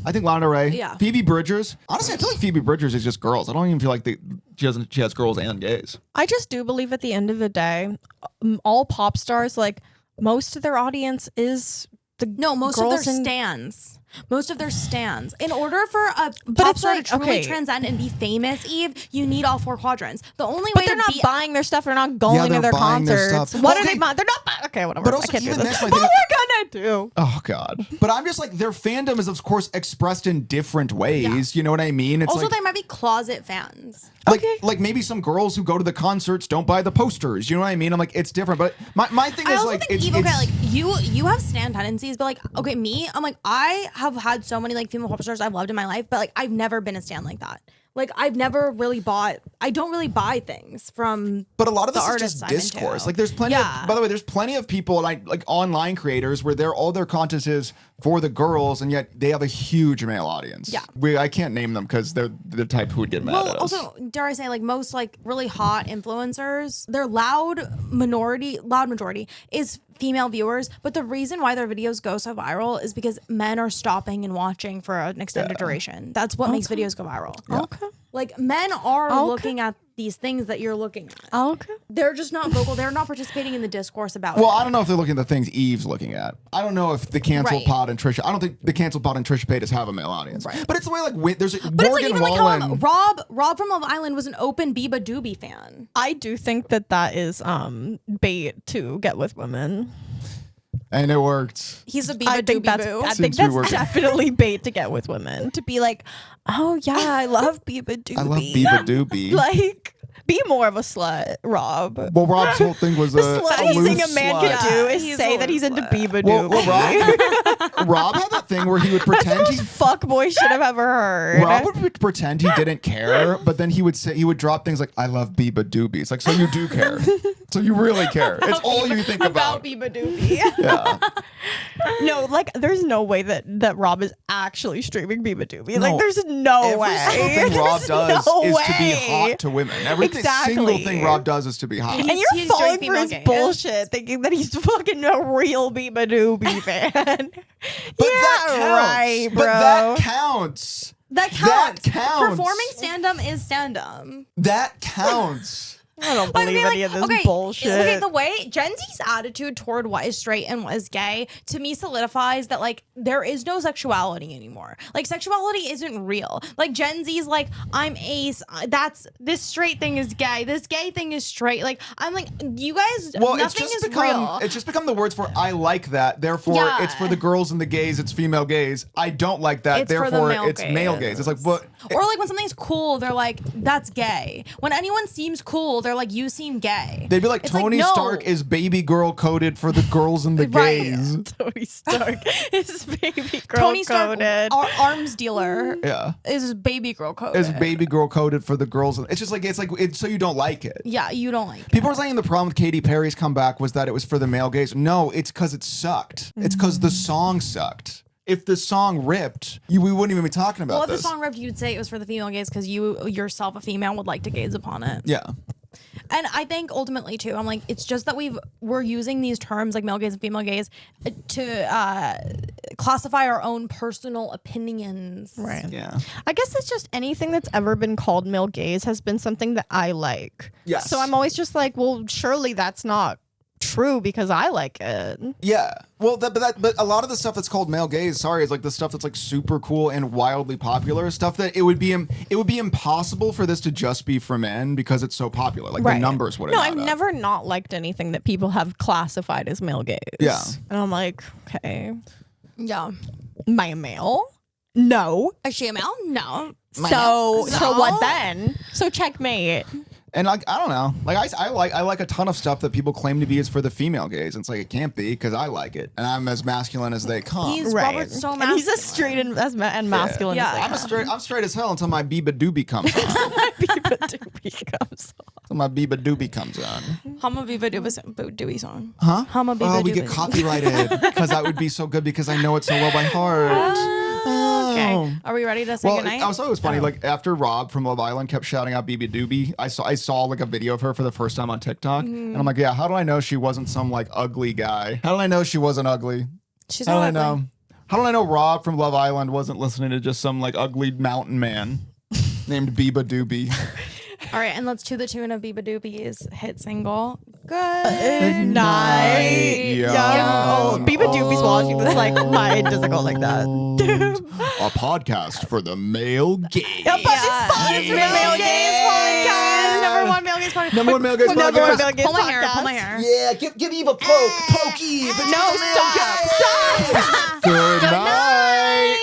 I think Lana Del Rey. Yeah. Phoebe Bridgers. Honestly, I feel like Phoebe Bridgers is just girls. I don't even feel like she has girls and gays. I just do believe at the end of the day, all pop stars, like most of their audience is Most of girls their and- stands. Most of their stands. In order for a But pop it's star like, to truly okay. transcend and be famous, Eve, you need all four quadrants. The only But way they're to not be buying their stuff. They're not going they're to their buying their concerts. stuff. What are Okay. they buying? They're not buying. Okay, whatever. But also, I can't do even this. this, my What thing- we're gonna do? Oh God. But I'm just like, their fandom is of course expressed in different ways. You know what I mean? It's Also, like, they might be closet fans. like maybe some girls who go to the concerts don't buy the posters. You know what I mean? I'm like, it's different. But my thing I is also like, think it's, Eve, okay, it's like you have stand tendencies, but like, okay, me, I'm like, I have had so many like female pop stars I've loved in my life, but like I've never been a stan like that. Like I've never really I don't really buy things from. But a lot of the this is artists just I'm into. discourse. Like there's plenty Yeah. of, by the way, there's plenty of people like online creators where all their content is for the girls, and yet they have a huge male audience. Yeah. I can't name them because they're the type who would get mad Well, at us. also, dare I say, like most like really hot influencers, their loud majority is female viewers. But the reason why their videos go so viral is because men are stopping and watching for an extended duration. That's what makes videos go viral. Okay. Like men are Okay. looking at these things that you're looking at. Okay. They're just not vocal. They're not participating in the discourse about Well, it. I don't know if they're looking at the things Eve's looking at. I don't know if the cancel Right. pod and Trisha. I don't think the cancel pod and Trisha Paytas have a male audience. Right. But it's the way there's a But it's like Morgan even Wallen. like how Rob from Love Island was an open Biba Doobie fan. I do think that is bait to get with women. and it worked. He's a Biba I think Doobie that's boo. I Seems think to be that's working. definitely bait to get with women. To be like, oh yeah, I love Biba Doobie. I love Biba Doobie. Like, be more of a slut, Rob. Well, Rob's whole thing was The a sluttiest loose thing a man slut. can do is He's say a that he's into slut. Biba Well, Doobie. Rob had that thing where he would pretend he Fuck boy shit I've ever heard. Rob would pretend he didn't care, but then he would drop things like, I love Biba Doobie. It's like, so you do care. So you really care. It's all you think about. Biba Doobie. Yeah. No, like there's no way that Rob is actually streaming Biba Doobie. No. Like there's no Every way. single thing Rob There's does no is to be way. hot to women. Every single Exactly. thing Rob does is to be hot. And He's you're doing falling for female his games. bullshit, thinking that he's fucking a real Biba Doobie fan. But yeah, that counts. right, bro. But that counts. That counts. That counts. Performing stand-up is stand-up. That counts. I don't But I believe mean, any of this okay, bullshit. Okay, the way Gen Z's attitude toward what is straight and what is gay to me solidifies that like there is no sexuality anymore. Like sexuality isn't real. Like Gen Z's like I'm ace. That's this straight thing is gay. This gay thing is straight. Like I'm like you guys. Well, nothing it's just is become real. it's just become the words for I like that. Therefore, Yeah. it's for the girls and the gays. It's female gays. I don't like that. It's for the therefore, male it's male gays. It's like what? Or like when something's cool, they're like, that's gay. When anyone seems cool, they're like, you seem gay. They'd be like, It's Tony no. Stark is baby girl coded for the girls and the Right. gays. Tony Stark is baby girl Tony Stark, coded. arms dealer, Yeah. is baby girl code. Is baby girl coded for the girls. It's just like it's so you don't like it. Yeah, you don't like People are saying the problem with Katy Perry's comeback was that it was for the male gays. No, it's because it sucked. It's because the song sucked. If the song ripped, we wouldn't even be talking about Well, if this. the song ripped, you'd say it was for the female gaze because you yourself, a female, would like to gaze upon it. Yeah. And I think ultimately too, I'm like, it's just that we're using these terms like male gaze and female gaze to classify our own personal opinions. Right. Yeah. I guess it's just anything that's ever been called male gaze has been something that I like. Yes. So I'm always just like, well, surely that's not true because I like it. Yeah. Well, but a lot of the stuff that's called male gaze, sorry, is like the stuff that's like super cool and wildly popular stuff that it would be impossible for this to just be for men because it's so popular. Like the numbers would. No, I've never not liked anything that people have classified as male gaze. Yeah. And I'm like, okay, Yeah. am I a male? No. Is she a male? No. So So? what then? So checkmate. And like I don't know, like I like a ton of stuff that people claim to be is for the female gaze. And it's like it can't be because I like it, and I'm as masculine as they come. He's Right. Robert's so And he's masculine. as straight and masculine Yeah. as they I'm straight as hell until my Biba Doobie comes on. comes on. Until my Biba Doobie comes on. Hama Viva Dewey song. Huh? Hama Biba Oh, we get Doobie. copyrighted because that would be so good because I know it so well by heart. Okay. Oh. Are we ready to say Well, goodnight? I thought it was funny. Like after Rob from Love Island kept shouting out BB Doobie, I saw like a video of her for the first time on TikTok, and I'm like, yeah, how do I know she wasn't some like ugly guy? How do I know she wasn't ugly? She's How not do I ugly. know? How do I know Rob from Love Island wasn't listening to just some like ugly mountain man named Biba Doobie? All right, and let's to the tune of Biba Doobie's hit single. Good Night. Young Oh, Biba Doobie's watching this like mine doesn't go like that. A podcast for the male gaze. Yep, Yeah. for the male gaze podcast. Number one male gaze podcast. Number one male gaze Number one podcast. male gaze Pull my hair. podcast. Pull my hair. Yeah, give Eve a poke. Poke Eve. It's No, the male stop. gaze. Stop. Good night.